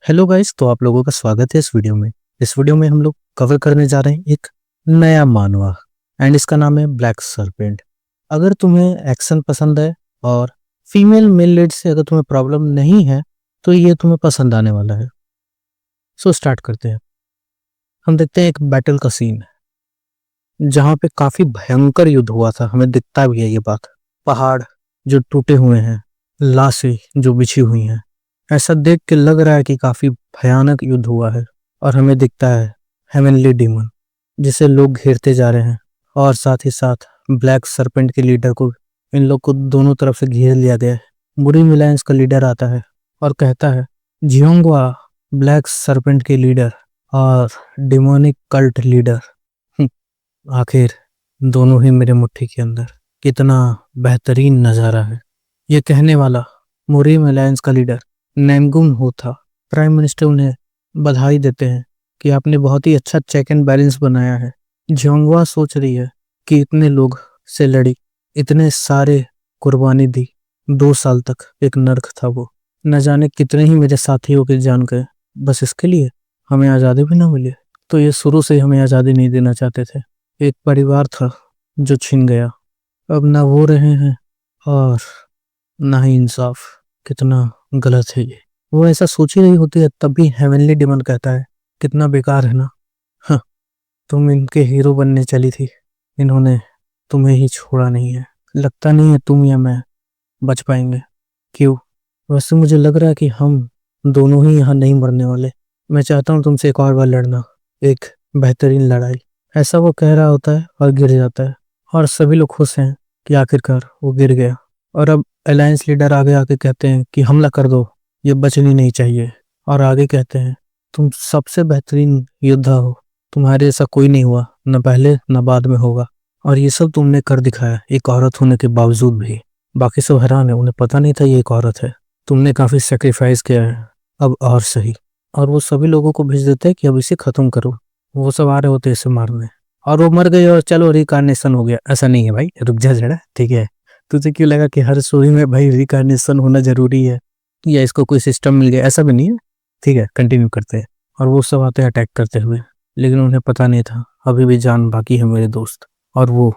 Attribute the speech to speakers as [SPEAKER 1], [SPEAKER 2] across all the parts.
[SPEAKER 1] Hello guys, तो आप लोगों का स्वागत है इस वीडियो में। इस वीडियो में हम लोग कवर करने जा रहे हैं एक नया मानवा एंड इसका नाम है ब्लैक सरपेंट। अगर तुम्हें एक्शन पसंद है और फीमेल मेल लीड से अगर तुम्हें प्रॉब्लम नहीं है तो ये तुम्हें पसंद आने वाला है। सो स्टार्ट करते हैं। हम देखते हैं एक बैटल का सीन जहाँ पे काफी भयंकर युद्ध हुआ था। हमें दिखता भी है ये बात, पहाड़ जो टूटे हुए हैं, लाशें जो बिछी हुई हैं। ऐसा देख के लग रहा है कि काफी भयानक युद्ध हुआ है। और हमें दिखता है हेवनली डीमन जिसे लोग घेरते जा रहे हैं, और साथ ही साथ ब्लैक सरपेंट के लीडर को, इन लोग को दोनों तरफ से घेर लिया गया है। बुरी मिलायंस का लीडर आता है और कहता है, जियोंगवा ब्लैक सरपेंट के लीडर और डिमोनिक कल्ट लीडर, आखिर दोनों ही मेरे मुट्ठी के अंदर। कितना बेहतरीन नज़ारा है। ये कहने वाला मुरीम अलायंस का लीडर नैमगुम हो था। प्राइम मिनिस्टर उन्हें बधाई देते हैं कि आपने बहुत ही अच्छा चेक एंड बैलेंस बनाया है। जियोंगवा सोच रही है कि इतने लोग से लड़ी, इतने सारे कुर्बानी दी, 2 साल तक एक नर्क था वो। न जाने कितने ही मेरे साथियों के जान गए, बस इसके लिए हमें आज़ादी भी ना मिले। तो ये शुरू से हमें आज़ादी नहीं देना चाहते थे। एक परिवार था जो छिन गया, अब ना वो रहे हैं और ना ही इंसाफ। कितना गलत है ये। वो ऐसा सोच ही रही होती है, तब भी हेवनली डिमन कहता है, कितना बेकार है ना। हाँ, तुम इनके हीरो बनने चली थी, इन्होंने तुम्हें ही छोड़ा नहीं है। लगता नहीं है तुम या मैं बच पाएंगे। क्यों? वैसे मुझे लग रहा है कि हम दोनों ही यहाँ नहीं मरने वाले। मैं चाहता हूँ तुमसे एक और बार लड़ना, एक बेहतरीन लड़ाई। ऐसा वो कह रहा होता है और गिर जाता है, और सभी लोग खुश हैं कि आखिरकार वो गिर गया। और अब अलायंस लीडर आगे आके कहते हैं कि हमला कर दो, ये बचनी नहीं चाहिए। और आगे कहते हैं, तुम सबसे बेहतरीन योद्धा हो, तुम्हारे जैसा कोई नहीं हुआ, न पहले न बाद में होगा। और ये सब तुमने कर दिखाया, एक औरत होने के बावजूद भी। बाकी सब हैरान है, उन्हें पता नहीं था ये एक औरत है। तुमने काफी सेक्रीफाइस किया है, अब और सही। और वो सभी लोगों को भेज देते हैं कि अब इसे खत्म करो। वो सब आ रहे होते इसे मारने, और वो मर गई और चलो रिकार्नेशन हो गया। ऐसा नहीं है भाई, रुक जा जरा, ठीक है। तुझे क्यों लगा कि हर स्टोरी में भाई रिकार्नेशन होना जरूरी है या इसको कोई सिस्टम मिल गया? ऐसा भी नहीं है, ठीक है। कंटिन्यू करते हैं। और वो सब आते हैं अटैक करते हुए, लेकिन उन्हें पता नहीं था अभी भी जान बाकी है मेरे दोस्त। और वो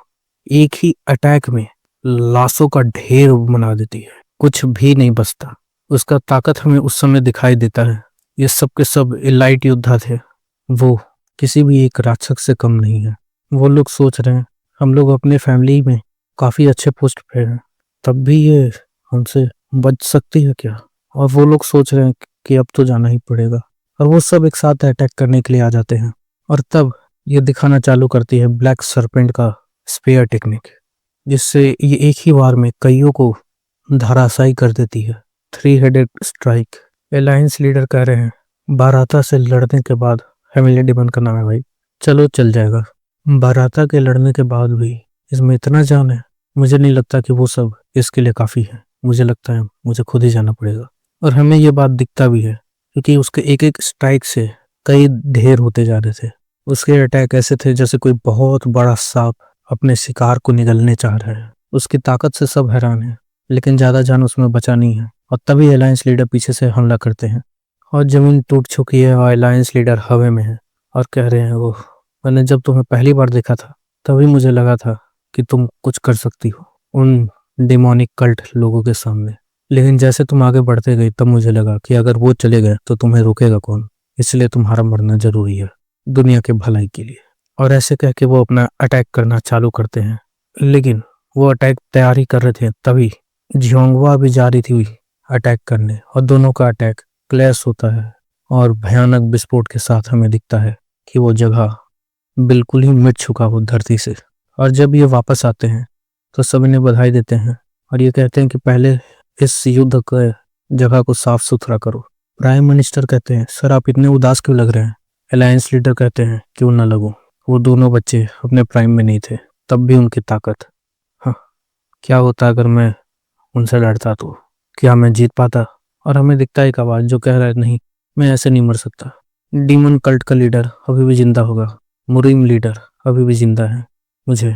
[SPEAKER 1] एक ही अटैक में लाशों का ढेर बना देती है, कुछ भी नहीं बचता। उसका ताकत हमें उस समय दिखाई देता है। ये सब के सब एलाइट योद्धा थे, वो किसी भी एक राक्षस से कम नहीं है। वो लोग सोच रहे हैं हम लोग अपने फैमिली में काफी अच्छे पोस्ट पे हैं, तब भी ये हमसे बच सकती है क्या? और वो लोग सोच रहे हैं कि अब तो जाना ही पड़ेगा। और वो सब एक साथ अटैक करने के लिए आ जाते हैं। और तब ये दिखाना चालू करती है ब्लैक सरपेंट का स्पेयर टेक्निक, जिससे ये एक ही बार में कईयों को धराशायी कर देती है। 3 हेडेड स्ट्राइक। अलायंस लीडर कह रहे हैं, बाराता से लड़ने के बाद, हेवनली डिमन का नाम है भाई, चलो चल जाएगा। बाराता के लड़ने के बाद भी इसमें इतना जान है, मुझे नहीं लगता कि वो सब इसके लिए काफी है। मुझे लगता है मुझे खुद ही जाना पड़ेगा। और हमें ये बात दिखता भी है, क्योंकि उसके एक एक स्ट्राइक से कई ढेर होते जा रहे थे। उसके अटैक ऐसे थे जैसे कोई बहुत बड़ा सांप अपने शिकार को निगलने चाह रहा है। उसकी ताकत से सब हैरान है, लेकिन ज्यादा जान उसमें बचा नहीं है। और तभी अलायंस लीडर पीछे से हमला करते हैं, और जमीन टूट चुकी है और अलायंस लीडर हवा में है। और कह रहे हैं, वो मैंने जब तुम्हें पहली बार देखा था तभी मुझे लगा था कि तुम कुछ कर सकती हो उन डिमोनिक कल्ट लोगों के सामने। लेकिन जैसे तुम आगे बढ़ते गए तब मुझे लगा कि अगर वो चले गए तो तुम्हें रोकेगा कौन, इसलिए तुम्हारा मरना जरूरी है दुनिया के भलाई के लिए। और ऐसे कह के वो अपना अटैक करना चालू करते हैं। लेकिन वो अटैक तैयारी कर रहे थे, तभी जियोंगवा भी जा रही थी अटैक करने, और दोनों का अटैक क्लैश होता है। और भयानक विस्फोट के साथ हमें दिखता है कि वो जगह बिल्कुल ही मिट चुका हो धरती से। और जब ये वापस आते हैं तो सभी ने बधाई देते हैं, और ये कहते हैं कि पहले इस युद्ध के जगह को साफ सुथरा करो। प्राइम मिनिस्टर कहते हैं, सर आप इतने उदास क्यों लग रहे हैं? अलायंस लीडर कहते हैं, क्यों ना लगूं, वो दोनों बच्चे अपने प्राइम में नहीं थे, तब भी उनकी ताकत। हाँ, क्या होता अगर मैं उनसे लड़ता तो क्या मैं जीत पाता? और हमें दिखता है एक आवाज जो कह रहा है, नहीं, मैं ऐसे नहीं मर सकता। डीमन कल्ट का लीडर अभी भी जिंदा होगा, मुरीम लीडर अभी भी जिंदा है, मुझे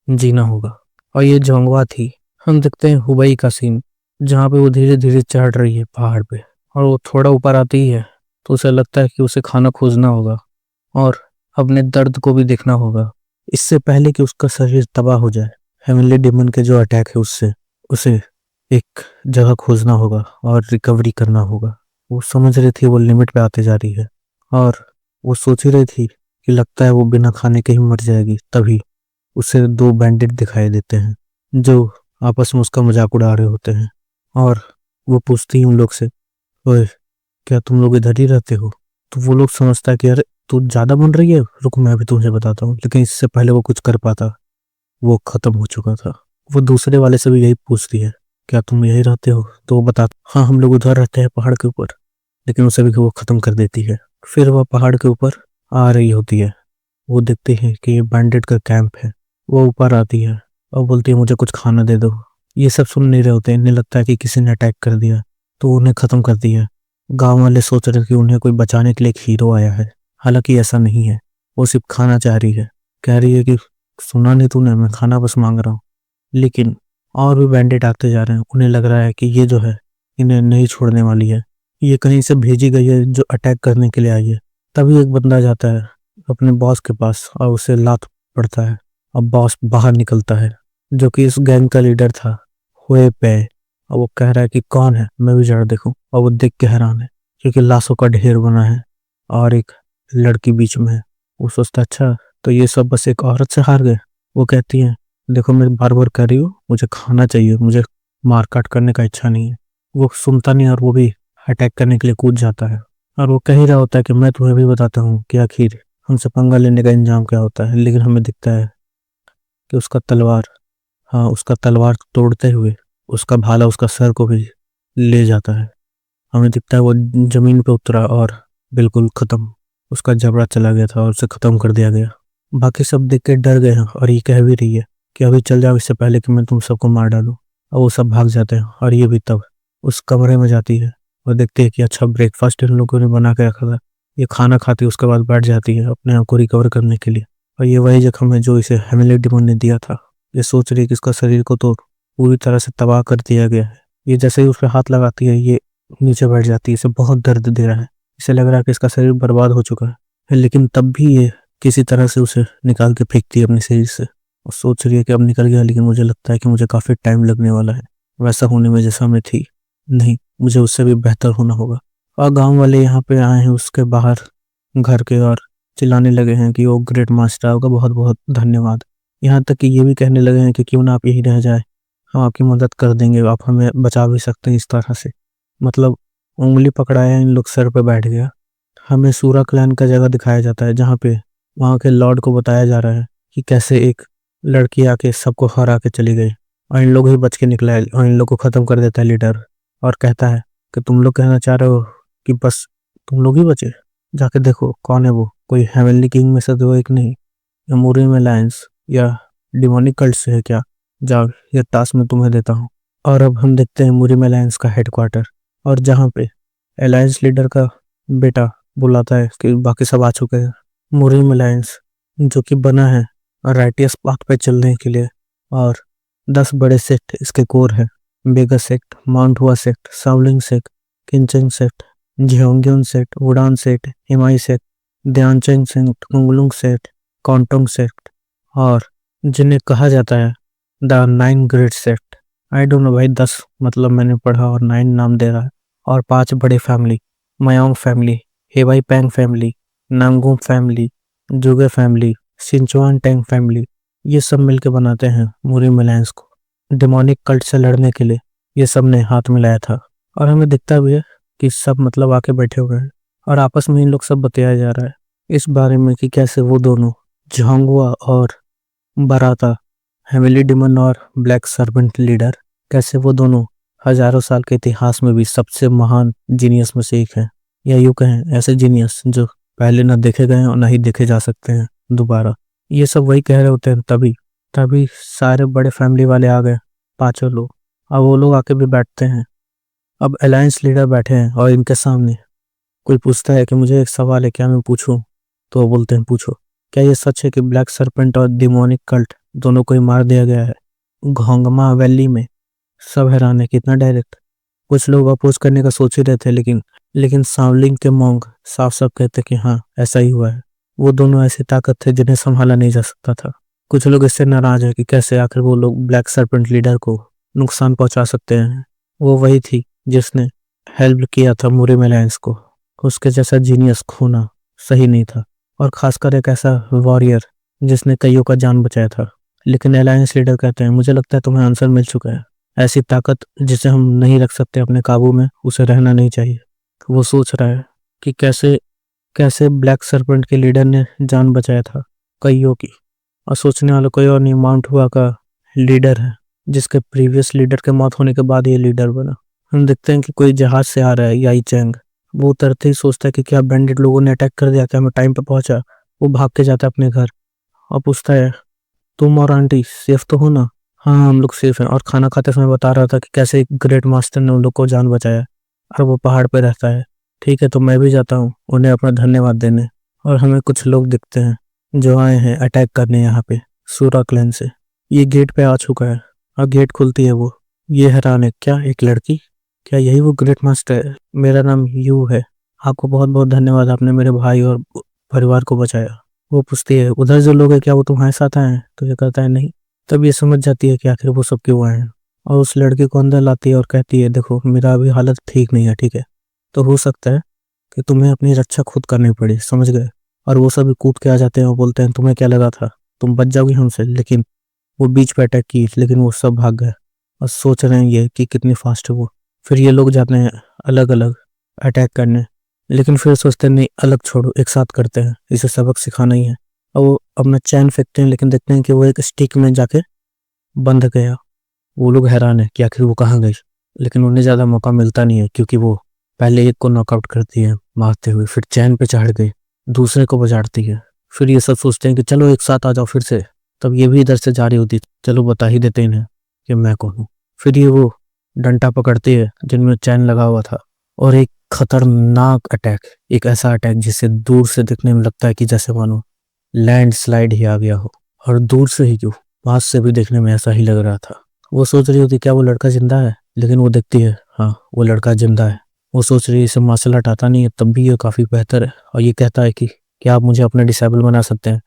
[SPEAKER 1] जीना होगा। और ये जोंगवा थी। हम देखते हैं हुबई का सीन, जहाँ पे वो धीरे धीरे चढ़ रही है पहाड़ पे, और वो थोड़ा ऊपर आती है तो उसे लगता है कि उसे खाना खोजना होगा और अपने दर्द को भी देखना होगा, इससे पहले कि उसका शरीर तबाह हो जाए। हेवनली डेमन के जो अटैक है उससे उसे एक जगह खोजना होगा और रिकवरी करना होगा। वो समझ रही थी वो लिमिट पे आते जा रही है और वो सोच ही रही थी कि लगता है वो बिना खाने के ही मर जाएगी। तभी उसे दो बैंडिट दिखाई देते हैं जो आपस में उसका मजाक उड़ा रहे होते हैं और वो पूछती है उन लोग से, ओए क्या तुम लोग इधर ही रहते हो? तो वो लोग समझता है कि अरे तू ज्यादा बन रही है, रुक मैं भी तुझे बताता हूँ। लेकिन इससे पहले वो कुछ कर पाता वो खत्म हो चुका था। वो दूसरे वाले से भी यही पूछती है, क्या तुम यही रहते हो? तो वो बताता, हाँ हम लोग उधर रहते हैं पहाड़ के ऊपर। लेकिन उसे भी वो खत्म कर देती है। फिर वह पहाड़ के ऊपर आ रही होती है। वो देखते हैं कि ये बैंडेड का कैंप है। वो ऊपर आती है और बोलती है मुझे कुछ खाना दे दो। ये सब सुन नहीं रहे होते, इन्हें लगता है कि किसी ने अटैक कर दिया तो उन्हें खत्म कर दिया। गांव वाले सोच रहे कि उन्हें कोई बचाने के लिए एक हीरो आया है, हालांकि ऐसा नहीं है। वो सिर्फ खाना चाह रही है, कह रही है कि सुना नहीं तूने, मैं खाना बस मांग रहा हूँ। लेकिन और भी बैंडेड आते जा रहे हैं। उन्हें लग रहा है कि ये जो है इन्हें नहीं छोड़ने वाली है, ये कहीं से भेजी गई है जो अटैक करने के लिए आई है। तभी एक बंदा जाता है अपने बॉस के पास और उसे लात पड़ता है और बॉस बाहर निकलता है, जो कि इस गैंग का लीडर था, हुए पे। और वो कह रहा है कि कौन है, मैं भी जरा देखूं। और वो देख के हैरान है क्योंकि लाशों का ढेर बना है और एक लड़की बीच में है। वो सोचता है, अच्छा तो ये सब बस एक औरत से हार गए। वो कहती है, देखो मैं बार बार कह रही हूँ मुझे खाना चाहिए, मुझे मारकाट करने का इच्छा नहीं है। वो सुनता नहीं और वो भी अटैक करने के लिए कूद जाता है। और वो कह ही रहा होता है कि मैं तुम्हें भी बताता हूँ कि आखिर हमसे पंगा लेने का इंजाम क्या होता है। लेकिन हमें दिखता है कि उसका तलवार, हाँ उसका तलवार तोड़ते हुए उसका भाला उसका सर को भी ले जाता है। हमें दिखता है वो जमीन पे उतरा और बिल्कुल खत्म, उसका जबड़ा चला गया था और उसे खत्म कर दिया गया। बाकी सब देख के डर गए हैं और ये कह भी रही है कि अभी चल जाओ इससे पहले कि मैं तुम सबको मार डालूं। और वो सब भाग जाते हैं और ये भी तब उस कमरे में जाती है और देखते हैं कि अच्छा ब्रेकफास्ट इन लोगों ने बना के रखा था। ये खाना खाती है उसके बाद बैठ जाती है अपने आप को रिकवर करने के लिए। और ये वही जख्म है जो इसे हेमिलेट डिमन ने दिया था। ये सोच रही है कि इसका शरीर को तो पूरी तरह से तबाह कर दिया गया है। ये जैसे ही उस पर हाथ लगाती है ये नीचे बैठ जाती है। इसे बहुत दर्द दे रहा है, इसे लग रहा है कि इसका शरीर बर्बाद हो चुका है। लेकिन तब भी ये किसी तरह से उसे निकाल के फेंकती है अपने शरीर से और सोच रही है कि अब निकल गया, लेकिन मुझे लगता है कि मुझे काफी टाइम लगने वाला है वैसा होने में जैसा मैं थी। नहीं, मुझे उससे भी बेहतर होना होगा। और गांव वाले यहाँ पे आए हैं उसके बाहर घर के और चिल्लाने लगे हैं कि ओ ग्रेट मास्टर, आपका बहुत बहुत धन्यवाद। यहाँ तक कि ये भी कहने लगे हैं कि क्यों ना आप यही रह जाए, हम आपकी मदद कर देंगे, आप हमें बचा भी सकते हैं इस तरह से। मतलब उंगली पकड़ाया इन लोग सर पे बैठ गया। हमें सूरा क्लैन का जगह दिखाया जाता है जहाँ पे वहाँ के लॉर्ड को बताया जा रहा है कि कैसे एक लड़की आके सबको हरा के चली गई और इन लोग ही बच के निकला है और इन लोग को खत्म कर देता है लीडर। और कहता है कि तुम लोग कहना चाह रहे हो कि बस तुम लोग ही बचे, जाके देखो कौन है वो, कोई हेवनली किंग में से तो एक नहीं, या मूरियम अलायंस या डिमोनिक कल्ट से है क्या? जाओ ये टास्क मैं तुम्हें देता हूँ। और अब हम देखते हैं मूरियम अलायंस का हेडक्वार्टर, और जहाँ पे अलायंस लीडर का बेटा बुलाता है कि बाकी सब आ चुके हैं। मूरियम अलायंस जो कि बना है राइटियस पाथ पे चलने के लिए, और 10 बड़े सेक्ट इसके कोर है। Beggar sect, Mount Hua sect, Shaolin sect, Qingcheng sect, जिहोंग्योन sect, Wudang sect, Emei sect, Diancang sect, Kunlun sect, Kongtong sect, और जिन्हें कहा जाता है the 9 great sect. I don't know भाई, 10 मतलब मैंने पढ़ा और 9 नाम दे रहा है। और 5 बड़े फैमिली, मयांग फैमिली, हेवाई पैंग फैमिली, नांगूम फैमिली, जुगे फैमिली, सिंचुआन टैंग फैमिली, ये सब मिलके बनाते हैं मूरियम अलायंस को। डेमोनिक कल्ट से लड़ने के लिए ये सब ने हाथ मिलाया था। और हमें दिखता भी है कि सब मतलब आके बैठे हुए हैं और आपस में इन लोग सब बताया जा रहा है इस बारे में कि कैसे वो दोनों झांगुआ और बराता, हेमिली डिमन और ब्लैक सर्पेंट लीडर, कैसे वो दोनों हजारों साल के इतिहास में भी सबसे महान जीनियस में से एक है, या यूं कहें ऐसे जीनियस जो पहले ना देखे गए हैं और ना ही देखे जा सकते हैं दोबारा। ये सब वही कह रहे होते हैं। तभी तभी सारे बड़े फैमिली वाले आ गए, 5 लोग। अब वो लोग आके भी बैठते हैं। अब अलायंस लीडर बैठे हैं और इनके सामने कोई पूछता है कि मुझे एक सवाल है, क्या मैं पूछूं? तो वो बोलते हैं पूछो। क्या ये सच है कि ब्लैक सरपेंट और डिमोनिक कल्ट दोनों को ही मार दिया गया है घोंगमा वैली में? सब हैरान है, कितना डायरेक्ट। कुछ लोग अपोज करने का सोच ही रहे थे, लेकिन शाओलिन के मॉन्क साफ साफ कहते कि हाँ ऐसा ही हुआ है। वो दोनों ऐसी ताकत थे जिन्हें संभाला नहीं जा सकता था। कुछ लोग इससे नाराज है कि कैसे आखिर वो लोग ब्लैक सरपेंट लीडर को नुकसान पहुंचा सकते हैं। वो वही थी जिसने हेल्प किया था मुरिम अलायंस को। उसके जैसा जीनियस खोना सही नहीं था, और खासकर एक ऐसा वॉरियर जिसने कईयों का जान बचाया था। लेकिन अलायंस लीडर कहते हैं, मुझे लगता है तुम्हें आंसर मिल चुका है। ऐसी ताकत जिसे हम नहीं रख सकते अपने काबू में, उसे रहना नहीं चाहिए। वो सोच रहा है कि कैसे कैसे ब्लैक सरपेंट के लीडर ने जान बचाया था कईयों की, और सोचने वाला कोई और नहीं, माउंट हुआ का लीडर है, जिसके प्रीवियस लीडर के मौत होने के बाद ये लीडर बना। हम देखते हैं कि कोई जहाज से आ रहा है, याई चैंग। वो उतरते ही सोचता है कि क्या बैंडिट लोगों ने अटैक कर दिया, क्या मैं टाइम पे पहुंचा। वो भाग के जाता है अपने घर और पूछता है, तुम और आंटी सेफ तो हो ना? हाँ हम लोग सेफ हैं। और खाना खाते समय बता रहा था कि कैसे एक ग्रेट मास्टर ने उन लोग को जान बचाया, और वो पहाड़ पे रहता है। ठीक है, तो मैं भी जाता हूँ उन्हें अपना धन्यवाद देने। और हमें कुछ लोग दिखते हैं जो आए हैं अटैक करने यहाँ पे सूरा क्लैन से। ये गेट पे आ चुका है और गेट खुलती है। वो ये हैरान है, क्या एक लड़की? क्या यही वो ग्रेट मास्टर है? मेरा नाम यू है, आपको बहुत बहुत धन्यवाद, आपने मेरे भाई और परिवार को बचाया। वो पूछती है, उधर जो लोग हैं क्या वो तुम्हारे साथ आए हैं? तो ये कहता है नहीं। तब ये समझ जाती है कि आखिर वो सब क्यों आए हैं, और उस लड़के को अंदर लाती है और कहती है, देखो मेरा अभी हालत ठीक नहीं है, ठीक है, तो हो सकता है कि तुम्हें अपनी रक्षा खुद करनी पड़ी, समझ गए? और वो सभी कूद के आ जाते हैं और बोलते हैं, तुम्हें क्या लगा था तुम बच जाओगी हमसे? लेकिन वो बीच पे अटैक की, लेकिन वो सब भाग गए। और सोच रहे हैं ये कि कितनी फास्ट है वो। फिर ये लोग जाते हैं अलग अलग अटैक करने, लेकिन फिर सोचते हैं नहीं, अलग छोड़ो, एक साथ करते हैं, इसे सबक सिखाना ही है। और वो अपना चैन फेंकते हैं, लेकिन देखते हैं कि वो एक स्टिक में जाके बंध गया। वो लोग हैरान है कि आखिर वो कहाँ गई, लेकिन उन्हें ज़्यादा मौका मिलता नहीं है, क्योंकि वो पहले एक को नॉकआउट करती है मारते हुए, फिर चैन पे चढ़ गई, दूसरे को बजाड़ती है। फिर ये सब सोचते हैं कि चलो एक साथ आ जाओ फिर से। तब ये भी इधर से जा रही होती, चलो बता ही देते इन्हें कि मैं कौन हूँ। फिर ये वो डंडा पकड़ती है जिनमें चैन लगा हुआ था, और एक खतरनाक अटैक, एक ऐसा अटैक जिसे दूर से दिखने में लगता है कि जैसे मानो लैंड स्लाइड ही आ गया हो। और दूर से ही क्यों, पास से भी देखने में ऐसा ही लग रहा था। वो सोच रही होती क्या वो लड़का जिंदा है, लेकिन वो देखती है हाँ वो लड़का जिंदा है। वो सोच रही है इसे मार्शल आर्ट आता नहीं है, तब भी ये काफ़ी बेहतर है। और ये कहता है कि क्या आप मुझे अपना डिसेबल बना सकते हैं?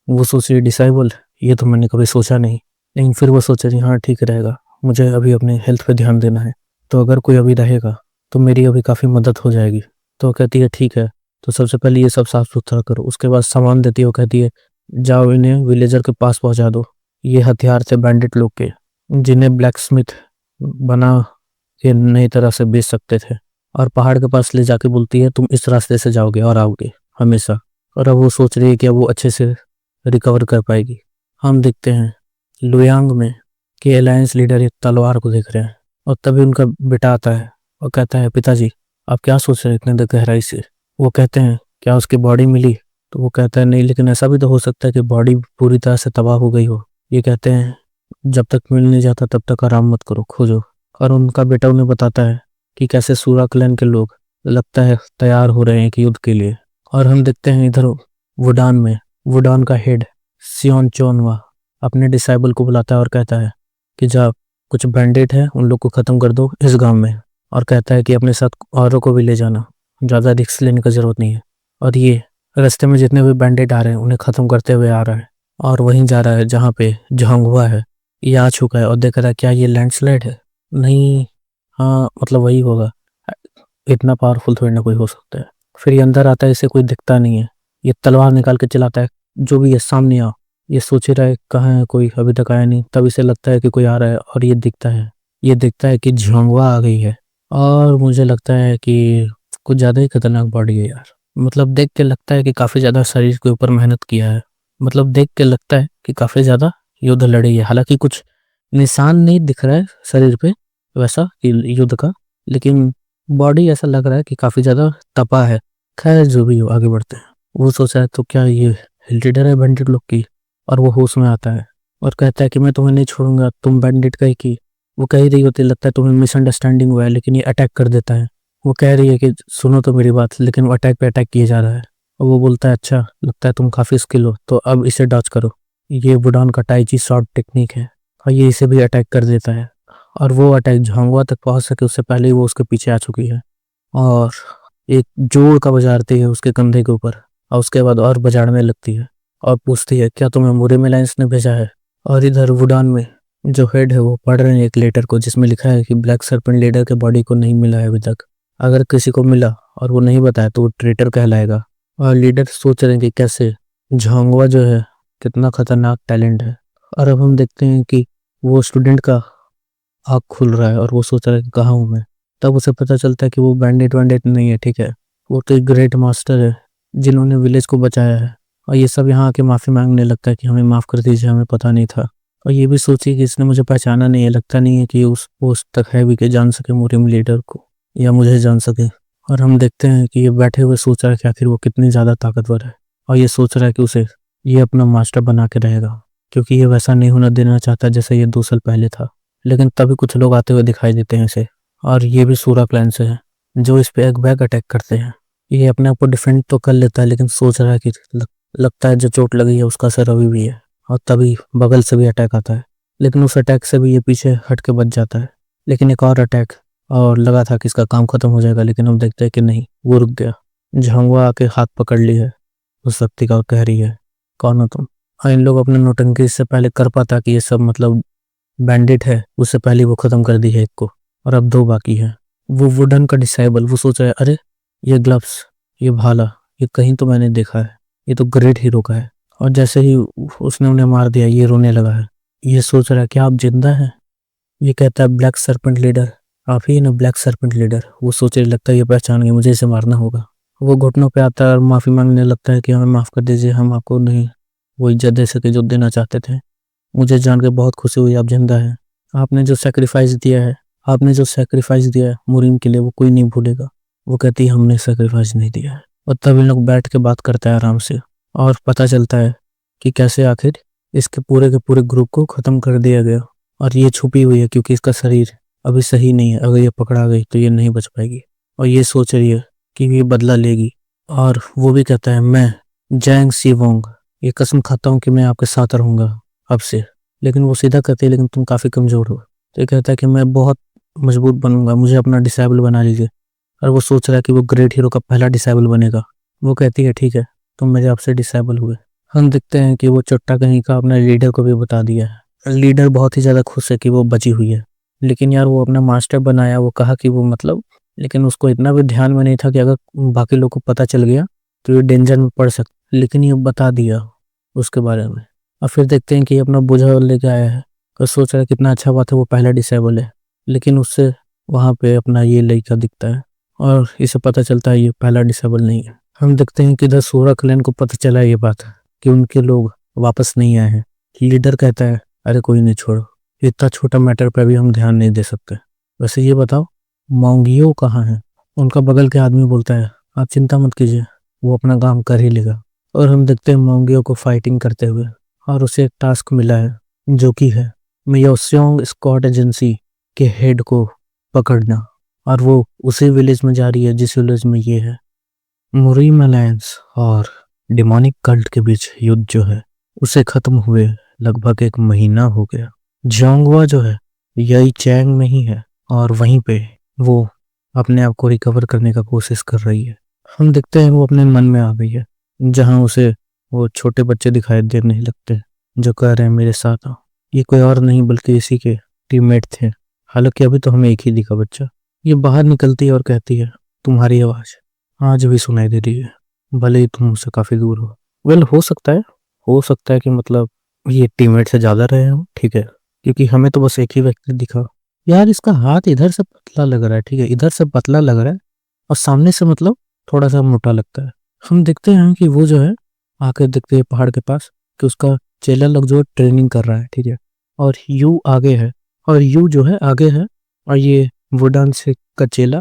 [SPEAKER 1] वो सोच रही है डिसेबल, ये तो मैंने कभी सोचा नहीं। लेकिन फिर वो सोच रही हाँ ठीक रहेगा, मुझे अभी अपने हेल्थ पे ध्यान देना है, तो अगर कोई अभी रहेगा तो मेरी अभी काफ़ी मदद हो जाएगी। तो वो कहती है ठीक है, तो सबसे पहले ये सब साफ सुथरा करो। उसके बाद सामान देती है, वो कहती है जाओ इन्हें विलेजर के पास पहुंचा दो। ये हथियार थे बैंडिट लोग के, जिन्हें ब्लैक स्मिथ बना के नई तरह से बेच सकते थे। और पहाड़ के पास ले जाके बोलती है तुम इस रास्ते से जाओगे और आओगे हमेशा। और अब वो सोच रही है कि अब वो अच्छे से रिकवर कर पाएगी। हम देखते हैं लुयांग में कि अलायंस लीडर एक तलवार को देख रहे हैं, और तभी उनका बेटा आता है और कहता है पिताजी आप क्या सोच रहे हैं इतने गहराई से? वो कहते हैं क्या उसकी बॉडी मिली? तो वो कहता है नहीं, लेकिन ऐसा भी तो हो सकता है कि बॉडी पूरी तरह से तबाह हो गई हो। ये कहते हैं जब तक मिल नहीं जाता तब तक आराम मत करो, खोजो। और उनका बेटा उन्हें बताता है कि कैसे सूरा क्लैन के लोग लगता है तैयार हो रहे हैं कि युद्ध के लिए। और हम देखते हैं इधर वुडान में वुडान का हेड सियोन चोनवा अपने डिसाइबल को बुलाता है और कहता है कि जब कुछ बैंडिट है उन लोग को ख़त्म कर दो इस गांव में। और कहता है कि अपने साथ औरों को भी ले जाना, ज़्यादा रिस्क लेने की ज़रूरत नहीं है। और ये रास्ते में जितने भी बैंडिट आ रहे हैं उन्हें ख़त्म करते हुए आ रहा है, और वहीं जा रहा है जहाँ पे झांगुआ है। ये आ चुका है और देख रहा है क्या ये लैंडस्लाइड है? नहीं, हाँ मतलब वही होगा, इतना पावरफुल थोड़ी ना कोई हो सकता है। फिर ये अंदर आता है, इसे कोई दिखता नहीं है। ये तलवार निकाल के चलाता है, जो भी है सामने आओ। ये सोच ही रहा है कहाँ है कोई, अभी तक आया नहीं। तब इसे लगता है कि कोई आ रहा है, और ये दिखता है कि झांगुआ आ गई है। और मुझे लगता है कि कुछ ज़्यादा ही खतरनाक बॉडी है यार। मतलब देख के लगता है कि काफ़ी ज़्यादा शरीर के ऊपर मेहनत किया है। मतलब देख के लगता है कि काफ़ी ज़्यादा युद्ध लड़ी है। हालांकि कुछ निशान नहीं दिख रहा है शरीर पे वैसा कि युद्ध का, लेकिन बॉडी ऐसा लग रहा है कि काफ़ी ज़्यादा तपा है। खैर जो भी हो, आगे बढ़ते हैं। वो सोचा है तो क्या ये लीडर है बैंडिट लोग की? और वो होश में आता है और कहता है कि मैं तुम्हें नहीं छोड़ूंगा, तुम बैंडिट का ही की। वो कह रही होती लगता है तुम्हें मिसअंडरस्टैंडिंग हुआ है, लेकिन ये अटैक कर देता है। वो कह रही है कि सुनो तो मेरी बात, लेकिन वो अटैक पे अटैक किए जा रहा है। और वो बोलता है अच्छा लगता है तुम काफ़ी स्किल हो, तो अब इसे डॉज करो। ये बुडान का टाइची शॉर्ट टेक्निक है, और ये इसे भी अटैक कर देता है। और वो अटैक झांगुआ तक पहुंच सके उससे पहले ही वो उसके पीछे आ चुकी है और एक जोर का बजाती है उसके कंधे के ऊपर और उसके बाद और बजाड़ने लगती है और पूछती है क्या तुम्हें मुरे मिलायंस ने भेजा है। और इधर वुडान में जो हेड है वो पढ़ रहे हैं एक लेटर को जिसमें लिखा है कि ब्लैक सर्पेंट लीडर के बॉडी को नहीं मिला है अभी तक। अगर किसी को मिला और वो नहीं बताया तो वो ट्रेटर कहलाएगा। और लीडर सोच रहे हैं कि कैसे झांगुआ जो है कितना खतरनाक टैलेंट है। और अब हम देखते हैं कि वो स्टूडेंट का आँख खुल रहा है और वो सोच रहा है कि कहाँ हूँ मैं। तब उसे पता चलता है कि वो बैंडेड वैंडेड नहीं है, ठीक है, वो तो एक ग्रेट मास्टर है जिन्होंने विलेज को बचाया है। और ये सब यहाँ आके माफ़ी मांगने लगता है कि हमें माफ़ कर दीजिए, हमें पता नहीं था। और ये भी सोचिए कि इसने मुझे पहचाना नहीं है, लगता नहीं है कि उस पोस्ट तक है भी कि जान सके मुरिम लीडर को या मुझे जान सके। और हम देखते हैं कि ये बैठे हुए सोच रहा है कि आखिर वो कितनी ज़्यादा ताकतवर है और ये सोच रहा है कि उसे ये अपना मास्टर बना के रहेगा क्योंकि ये वैसा नहीं होना देना चाहता जैसे ये 2 साल पहले था। लेकिन तभी कुछ लोग आते हुए दिखाई देते हैं इसे और ये भी सूरा क्लैन से है जो इस पे एक बैग अटैक करते हैं। ये अपने आप को डिफेंड तो कर लेता है लेकिन सोच रहा है कि लगता है जो चोट लगी है उसका असर अभी भी है। और तभी बगल से भी अटैक आता है लेकिन उस अटैक से भी ये पीछे हट के बच जाता है। लेकिन एक और अटैक और लगा था कि इसका काम खत्म हो जाएगा लेकिन हम देखते हैं कि नहीं, वो रुक गया। झांगुआ आके हाथ पकड़ ली है उस व्यक्ति का और कह रही है कौन हो तुम। और इन लोग अपने नौटंकी से पहले कर पाता कि ये सब मतलब बैंडिट है उससे पहले वो खत्म कर दी है एक को और अब 2 बाकी है। वो वुडन का डिसेबल वो सोच रहा है अरे ये ग्लव्स, ये भाला, ये कहीं तो मैंने देखा है, ये तो ग्रेट हीरो का है। और जैसे ही उसने उन्हें मार दिया ये रोने लगा है। ये सोच रहा है कि आप जिंदा हैं। ये कहता है ब्लैक सर्पेंट लीडर, आप ही ना ब्लैक सर्पेंट लीडर। वो सोचने लगता है ये पहचान गया, मुझे इसे मारना होगा। वो घुटनों पे आता है और माफी मांगने लगता है कि हमें माफ कर दीजिए, हम आपको नहीं वो इज्जत दे सके जो देना चाहते थे। मुझे जान के बहुत खुशी हुई आप जिंदा हैं। आपने जो सेक्रीफाइस दिया है, आपने जो सेक्रीफाइस दिया है मुरीम के लिए वो कोई नहीं भूलेगा। वो कहती है हमने सेक्रीफाइस नहीं दिया है। और तब इन लोग बैठ के बात करते हैं आराम से और पता चलता है कि कैसे आखिर इसके पूरे के पूरे ग्रुप को ख़त्म कर दिया गया। और ये छुपी हुई है क्योंकि इसका शरीर अभी सही नहीं है, अगर ये पकड़ा गई तो ये नहीं बच पाएगी। और ये सोच रही है कि ये बदला लेगी। और वो भी कहता है मैं जैंग सीवोंग ये कसम खाता हूँ कि मैं आपके साथ रहूँगा अब से। लेकिन वो सीधा कहती है लेकिन तुम काफ़ी कमज़ोर हो। तो ये कहता है कि मैं बहुत मजबूत बनूंगा, मुझे अपना डिसेबल बना लीजिए। और वो सोच रहा है कि वो ग्रेट हीरो का पहला डिसेबल बनेगा। वो कहती है ठीक है तुम मेरे आपसे डिसेबल हुए। हम देखते हैं कि वो चुट्टा कहीं का अपने लीडर को भी बता दिया है। लीडर बहुत ही ज़्यादा खुश है कि वो बची हुई है। लेकिन यार वो अपना मास्टर बनाया, वो कहा कि वो मतलब, लेकिन उसको इतना भी ध्यान में नहीं था कि अगर बाकी लोग को पता चल गया तो ये डेंजर में पड़ सकता। लेकिन ये बता दिया उसके बारे में। और फिर देखते हैं कि अपना बोझा लेके आया है और सोच रहा है कितना अच्छा बात है वो पहला डिसेबल है। लेकिन उससे वहाँ पे अपना ये लड़का दिखता है और इसे पता चलता है ये पहला डिसेबल नहीं है। हम देखते हैं कि इधर सूरा क्लैन को पता चला ये बात कि उनके लोग वापस नहीं आए हैं। लीडर कहता है अरे कोई नहीं, छोड़ो, इतना छोटा मैटर पे भी हम ध्यान नहीं दे सकते। वैसे ये बताओ मोंगियो कहाँ है। उनका बगल के आदमी बोलता है आप चिंता मत कीजिए, वो अपना काम कर ही लेगा। और हम देखते हैं मोंगियो को फाइटिंग करते हुए और उसे एक टास्क मिला है जो कि है मियोसियोंग स्क्वाड एजेंसी के हेड को पकड़ना। और वो उसी विलेज में जा रही है जिस विलेज में ये है। मुरीम अलायंस और डिमोनिक कल्ट के बीच युद्ध जो है उसे खत्म हुए लगभग 1 महीना हो गया। झांगुआ जो है यही चैंग में ही है और वहीं पे वो अपने आप को रिकवर करने का कोशिश कर रही है। हम देखते हैं वो अपने मन में आ गई है जहां उसे वो छोटे बच्चे दिखाई देने लगते जो कह रहे हैं मेरे साथ आओ। ये कोई और नहीं बल्कि इसी के टीममेट थे। हालांकि अभी तो हमें एक ही दिखा बच्चा। ये बाहर निकलती है और कहती है तुम्हारी आवाज आज भी सुनाई दे रही है, भले ही तुम मुझसे काफी दूर हो। वेल हो सकता है कि मतलब ये टीममेट से ज्यादा रहे हो, ठीक है, क्योंकि हमें तो बस एक ही व्यक्ति दिखा। यार इसका हाथ इधर से पतला लग रहा है, ठीक है, इधर से पतला लग रहा है और सामने से मतलब थोड़ा सा मोटा लगता है। हम देखते हैं कि वो जो है आकर देखते हैं पहाड़ के पास कि उसका चेला लोग जो ट्रेनिंग कर रहा है, ठीक है, और यू आगे है और यू जो है आगे है और ये वुडान से का चेला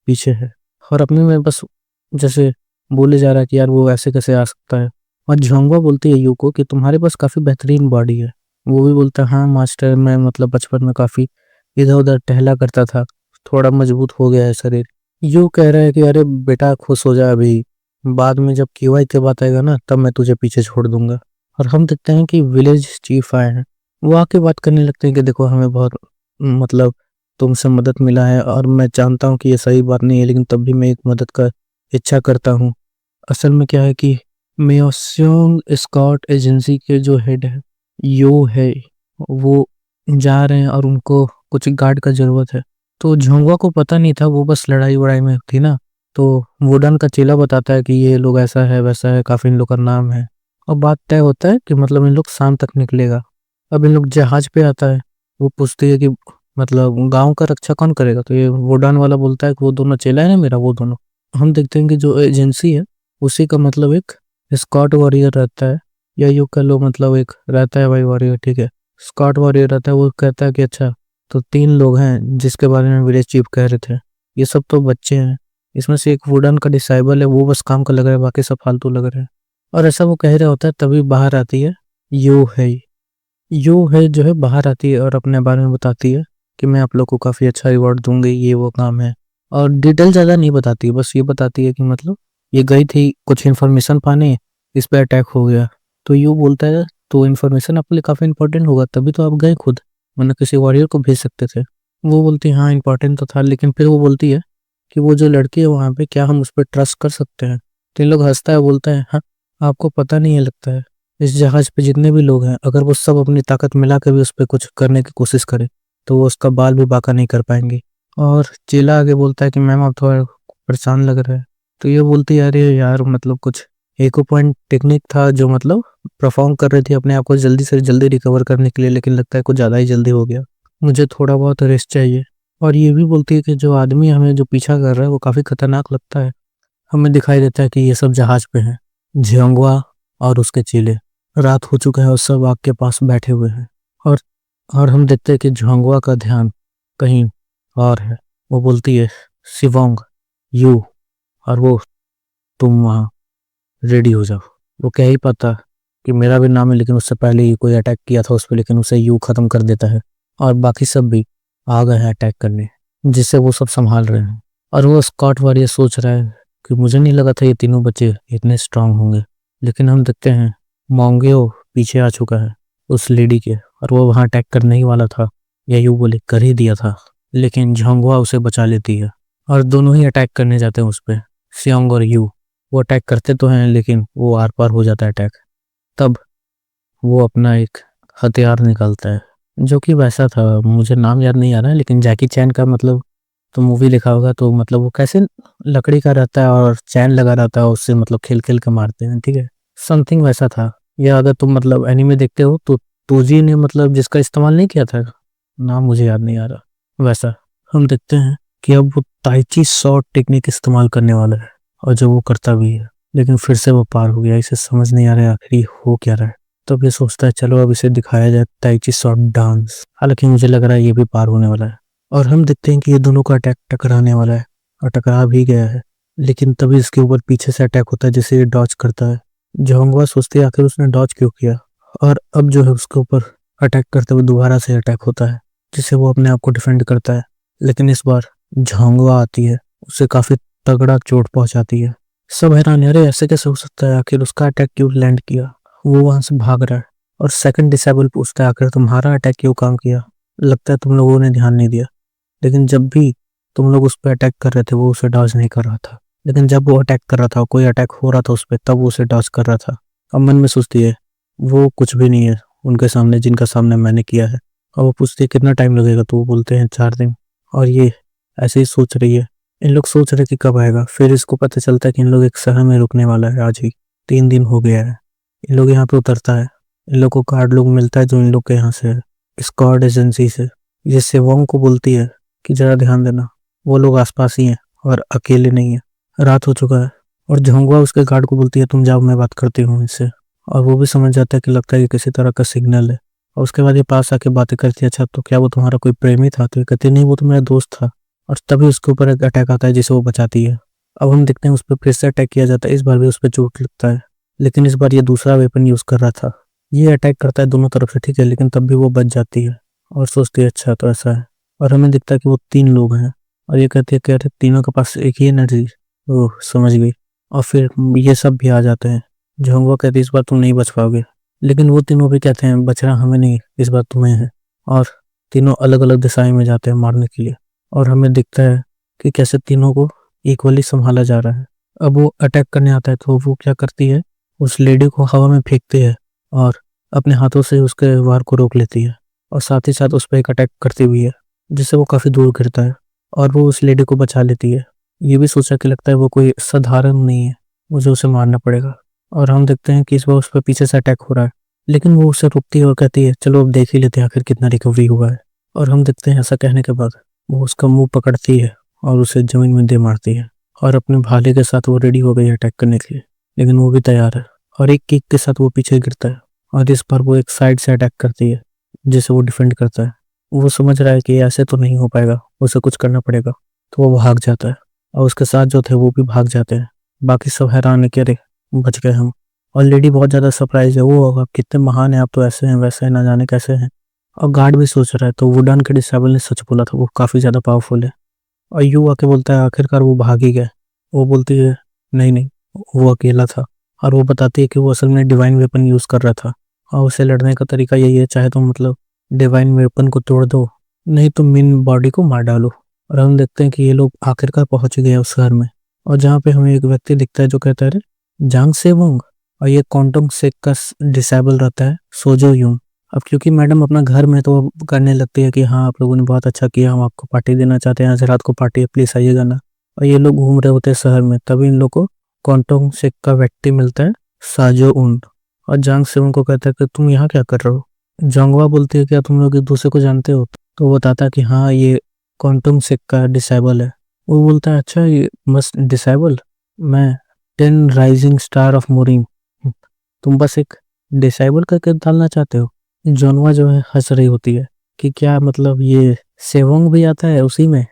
[SPEAKER 1] पीछे है। और अपने में बस जैसे बोले जा रहा है कि यार वो ऐसे कैसे आ सकता है। और झांगवा बोलती है यू को कि तुम्हारे पास काफी बेहतरीन बॉडी है। वो भी बोलता है हाँ मास्टर, मैं मतलब बचपन में काफी इधर उधर टहला करता था, थोड़ा मजबूत हो गया है शरीर। यू कह रहा है कि अरे बेटा खुश हो जा, अभी बाद में जब क्यूआई के बात आएगा ना तब मैं तुझे पीछे छोड़ दूंगा। और हम देखते हैं कि विलेज चीफ आए हैं। वो आके बात करने लगते हैं कि देखो हमें बहुत मतलब तुमसे मदद मिला है और मैं जानता हूँ कि ये सही बात नहीं है, लेकिन तब भी मैं एक मदद का इच्छा करता हूँ। असल में क्या है कि म्योसिंग स्कॉट एजेंसी के जो हेड है यो है, वो जा रहे हैं और उनको कुछ गार्ड का ज़रूरत है। तो झोंगवा को पता नहीं था, वो बस लड़ाई-वड़ाई में थी ना, तो वुडन का चेला बताता है कि ये लोग ऐसा है, वैसा है, काफ़ी इन लोग का नाम है। और बात तय होता है कि मतलब इन लोग शाम तक निकलेगा। अब इन लोग जहाज़ पे आता है, वो पूछती है कि मतलब गाँव का रक्षा कौन करेगा? तो ये वुडन वाला बोलता है कि वो दोनों चेला है ना मेरा, वो दोनों। हम देखते हैं कि जो एजेंसी है, उसी का मतलब एक स्कॉट वॉरियर रहता है, या यूँ कह लो मतलब एक रहता है भाई वॉरियर, ठीक है। स्कॉट वॉरियर रहता है, वो कहता है कि अच्छा, तो 3 लोग हैं जिसके बारे में विलेज चीफ कह रहे थे। ये सब तो बच्चे हैं। इसमें से एक वुडन का डिसाइबल है, वो बस काम का लग रहा है, बाकी सब फालतू लग रहे हैं। और ऐसा वो कह रहा होता है, तभी बाहर आती है यो है। यो है जो है बाहर आती है और अपने बारे में बताती है कि मैं आप लोग को काफ़ी अच्छा रिवॉर्ड दूंगी, ये वो काम है। और डिटेल ज़्यादा नहीं बताती है, बस ये बताती है कि मतलब ये गई थी कुछ इन्फॉर्मेशन पाने, इस पे अटैक हो गया। तो यू बोलता है तो इन्फॉर्मेशन आपके लिए काफ़ी इंपॉर्टेंट होगा, तभी तो आप गए खुद, वरना किसी वॉरियर को भेज सकते थे। वो बोलती है हाँ इंपॉर्टेंट तो था, लेकिन फिर वो बोलती है कि वो जो लड़की है वहाँ पे, क्या हम उस पर ट्रस्ट कर सकते हैं? तो इन लोग हंसता है, बोलता है हाँ, आपको पता नहीं है लगता है, इस जहाज पे जितने भी लोग हैं, अगर वो सब अपनी ताकत मिला के भी उस पर कुछ करने की कोशिश करे, तो वो उसका बाल भी बांका नहीं कर पाएंगे। और चेला आगे बोलता है कि मैम आप थोड़ा परेशान लग रहा है। तो ये बोलती है अरे यार मतलब कुछ एको पॉइंट टेक्निक था जो मतलब परफॉर्म कर रही थी अपने आप को जल्दी से जल्दी रिकवर करने के लिए, लेकिन लगता है कुछ ज़्यादा ही जल्दी हो गया, मुझे थोड़ा बहुत रेस्ट चाहिए। और ये भी बोलती है कि जो आदमी हमें जो पीछा कर रहा है वो काफ़ी खतरनाक लगता है। हमें दिखाई देता है कि ये सब जहाज पे हैं, झिंगुआ और उसके चेले। रात हो चुका है और सब आग के पास बैठे हुए हैं। और और हम देखते हैं कि झिंगुआ का ध्यान कहीं और है। वो बोलती है शिवोंग, यू और वो, तुम वहाँ रेडी हो जाओ। वो कह ही पाता कि मेरा भी नाम है, लेकिन उससे पहले ही कोई अटैक किया था उस पर, लेकिन उसे यू खत्म कर देता है। और बाकी सब भी आ गए हैं अटैक करने, जिससे वो सब संभाल रहे हैं। और वो स्कॉट वॉरियर सोच रहा है कि मुझे नहीं लगा था ये तीनों बच्चे इतने स्ट्रांग होंगे। लेकिन हम देखते हैं मोंगेओ पीछे आ चुका है उस लेडी के, और वो वहाँ अटैक करने ही वाला था, या यूँ बोले कर ही दिया था, लेकिन झांगुआ उसे बचा लेती है। और दोनों ही अटैक करने जाते हैं उस पर, सियोंग और यू। वो अटैक करते तो हैं, लेकिन वो आर पार हो जाता है अटैक। तब वो अपना एक हथियार निकालता है, जो कि वैसा था, मुझे नाम याद नहीं आ रहा है, लेकिन जैकी चैन का मतलब तो मूवी लिखा होगा, तो मतलब वो कैसे लकड़ी का रहता है और चैन लगा रहता है, उससे मतलब खेल खेल के मारते हैं, ठीक है। समथिंग वैसा था। या अगर तुम मतलब एनीमे देखते हो तो तोजी ने मतलब जिसका इस्तेमाल नहीं किया था, नाम मुझे याद नहीं आ रहा, वैसा। हम देखते हैं कि अब वो ताइची शॉट टेक्निक इस्तेमाल करने वाला है, और जो वो करता भी है, लेकिन फिर से वो पार हो गया। इसे समझ नहीं आ रहा है आखिर ये हो क्या रहा है। तब ये सोचता है चलो अब इसे दिखाया जाए ताइची शॉट डांस। हालांकि मुझे लग रहा है ये भी पार होने वाला है। और हम देखते हैं कि ये दोनों का अटैक टकराने वाला है, और टकरा भी गया है। लेकिन तभी इसके ऊपर पीछे से अटैक होता है, जिसे ये डॉज करता है। जोंगवा सोचती है आखिर उसने डॉज क्यों किया। और अब जो है उसके ऊपर अटैक करते हुए दोबारा से अटैक होता है, जिससे वो अपने आप को डिफेंड करता है। लेकिन इस बार झांगवा आती है, उसे काफी तगड़ा चोट पहुंचाती है। सब हैरान है, अरे ऐसे कैसे हो सकता है, आखिर उसका अटैक क्यों लैंड किया। वो वहां से भाग रहा है, और सेकंड डिसेबल पूछता है आखिर तुम्हारा अटैक क्यों काम किया, लगता है तुम लोगों ने ध्यान नहीं दिया। लेकिन जब भी तुम लोग उस पर अटैक कर रहे थे वो उसे डॉज नहीं कर रहा था, लेकिन जब वो अटैक कर रहा था, कोई अटैक हो रहा था उस पर, तब वो उसे डॉज कर रहा था। अब मन में सोचती है वो कुछ भी नहीं है उनके सामने, जिनका सामने मैंने किया है। और वो पूछती है कितना टाइम लगेगा, तो वो बोलते हैं 4 दिन। और ये ऐसे ही सोच रही है। इन लोग सोच रहे कि कब आएगा, फिर इसको पता चलता है कि इन लोग एक शहर में रुकने वाला है आज ही, 3 दिन हो गया है। इन लोग यहाँ पे उतरता है, इन लोग को कार्ड लोग मिलता है जो इन लोग के यहाँ से है, स्क्वाड एजेंसी से। ये सेवोंग को बोलती है कि जरा ध्यान देना, वो लोग आसपास ही हैं और अकेले नहीं है, रात हो चुका है। और झोंगवा उसके गार्ड को बोलती है तुम जाओ, मैं बात करती हूँ इससे। और वो भी समझ जाता है कि लगता है कि किसी तरह का सिग्नल है। और उसके बाद ये पास आके बातें करती है, अच्छा तो क्या वो तुम्हारा कोई प्रेमी था, तो ये कहती नहीं वो तो मेरा दोस्त था। और तभी उसके ऊपर एक अटैक आता है जिसे वो बचाती है। अब हम देखते हैं उस पर फिर से अटैक किया जाता है, इस बार भी उस पर चोट लगता है, लेकिन इस बार ये दूसरा वेपन यूज कर रहा था। ये अटैक करता है दोनों तरफ से, ठीक है, लेकिन तब भी वो बच जाती है और सोचती है अच्छा तो ऐसा है। और हमें दिखता है कि वो 3 लोग हैं, और ये कहती है कि अरे तीनों के पास एक ही एनर्जी। वो समझ गई। और फिर ये सब भी आ जाते हैं। झोंगवा कहती है इस बार तुम नहीं बच पाओगे, लेकिन वो तीनों भी कहते हैं बचना हमें नहीं, इस बार तुम्हें है। और तीनों अलग अलग दिशाएं में जाते हैं मारने के लिए, और हमें दिखता है कि कैसे तीनों को इक्वली संभाला जा रहा है। अब वो अटैक करने आता है तो वो क्या करती है, उस लेडी को हवा में फेंकती है और अपने हाथों से उसके वार को रोक लेती है, और साथ ही साथ उस पर एक अटैक करती भी है जिससे वो काफ़ी दूर गिरता है और वो उस लेडी को बचा लेती है। ये भी सोचा कि लगता है वो कोई साधारण नहीं है, मुझे उसे मारना पड़ेगा। और हम देखते हैं कि इस बार उस पर पीछे से अटैक हो रहा है, लेकिन वो उसे रुकती है और कहती है चलो अब देख ही लेते हैं आखिर कितना रिकवरी हुआ है। और हम देखते हैं ऐसा कहने के बाद वो उसका मुंह पकड़ती है और उसे जमीन में दे मारती है, और अपने भाले के साथ वो रेडी हो गई है अटैक करने के लिए, लेकिन वो भी तैयार है और एक किक के साथ वो पीछे गिरता है, और इस बार वो एक साइड से अटैक करती है जिसे वो डिफेंड करता है। वो समझ रहा है कि ऐसे तो नहीं हो पाएगा, उसे कुछ करना पड़ेगा, तो वो भाग जाता है और उसके साथ जो थे वो भी भाग जाते हैं। बाकी सब हैरान है कि अरे बच गए हम, और लेडी बहुत ज़्यादा सरप्राइज है, वो आप कितने महान है, आप तो ऐसे हैं वैसे हैं ना जाने कैसे हैं। और गार्ड भी सोच रहा है तो वुडन के डिसेबल ने सच बोला था, वो काफ़ी ज़्यादा पावरफुल है। और यू आके बोलता है आखिरकार वो भाग ही गया। वो बोलती है नहीं नहीं, वो अकेला था, और वो बताती है कि वो असल में डिवाइन वेपन यूज़ कर रहा था, और उसे लड़ने का तरीका यही है, चाहे तो मतलब डिवाइन वेपन को तोड़ दो, नहीं तो मेन बॉडी को मार डालो। और हम देखते हैं कि ये लोग आखिरकार पहुंच गए उस शहर में, और जहाँ पे हमें एक व्यक्ति दिखता है जो कहता है अरे जांग सेवोंग, और ये क्वांटम सेक का डिसेबल रहता है सोजो यूं। अब क्योंकि मैडम अपना घर में तो वो करने लगती है कि हाँ आप लोगों ने बहुत अच्छा किया, हम आपको पार्टी देना चाहते हैं, आज रात को पार्टी है, प्लीज आइएगा ना। और ये लोग घूम रहे होते हैं शहर में, तभी इन लोग को क्वांटम सेक का व्यक्ति मिलता है साजो उन, और जांग से उनको कहता है कि तुम यहाँ क्या कर रहे हो। जोंगवा बोलती है क्या तुम लोग एक दूसरे को जानते हो, तो वो बताता है कि हाँ ये क्वांटम सेक का डिसेबल है। वो बोलता है अच्छा ये मस्त डिसेबल, मैं 10 राइजिंग स्टार ऑफ मोरिंग, तुम बस एक डिसेबल करके डालना चाहते हो। जोनवा जो है हंस रही होती है कि क्या मतलब ये सेवोंग भी आता है उसी में,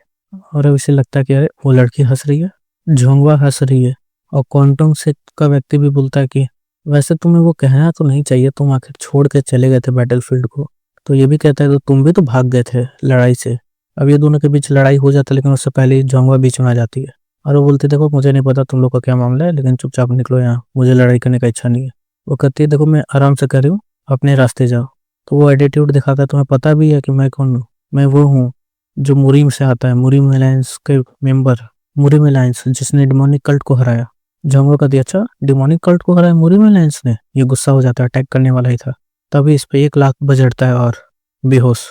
[SPEAKER 1] और अब इसे लगता है कि अरे वो लड़की हंस रही है, जोंगवा हंस रही है। और क्वांटम से का व्यक्ति भी बोलता है कि वैसे तुम्हें वो कहना तो नहीं चाहिए, तुम आखिर छोड़ के चले गए थे बैटलफील्ड को। तो ये भी कहता है तो तुम भी तो भाग गए थे लड़ाई से। अब ये दोनों के बीच लड़ाई हो जाता है, लेकिन उससे पहले ही जोंगवा बीच में आ जाती है और वो बोलती है देखो मुझे नहीं पता तुम लोग का क्या मामला है, लेकिन चुपचाप निकलो यहाँ, मुझे लड़ाई करने का इच्छा नहीं है। वो कहती है देखो मैं आराम से कर रही हूँ, अपने रास्ते जाओ। तो वो एटीट्यूड दिखाता है, तुम्हें पता भी है कि मैं कौन हूँ, मैं वो हूँ जो मुरीम से आता है, मुरीम अलायंस के मेंबर, मुरीम अलायंस जिसने डिमोनिक कल्ट को हराया। जोंगवा कहती है अच्छा डिमोनिक कल्ट को हराया मुरीम अलायंस ने। ये गुस्सा हो जाता है, अटैक करने वाला ही था, तभी इस पे 1 लाख बजटता है और बेहोश।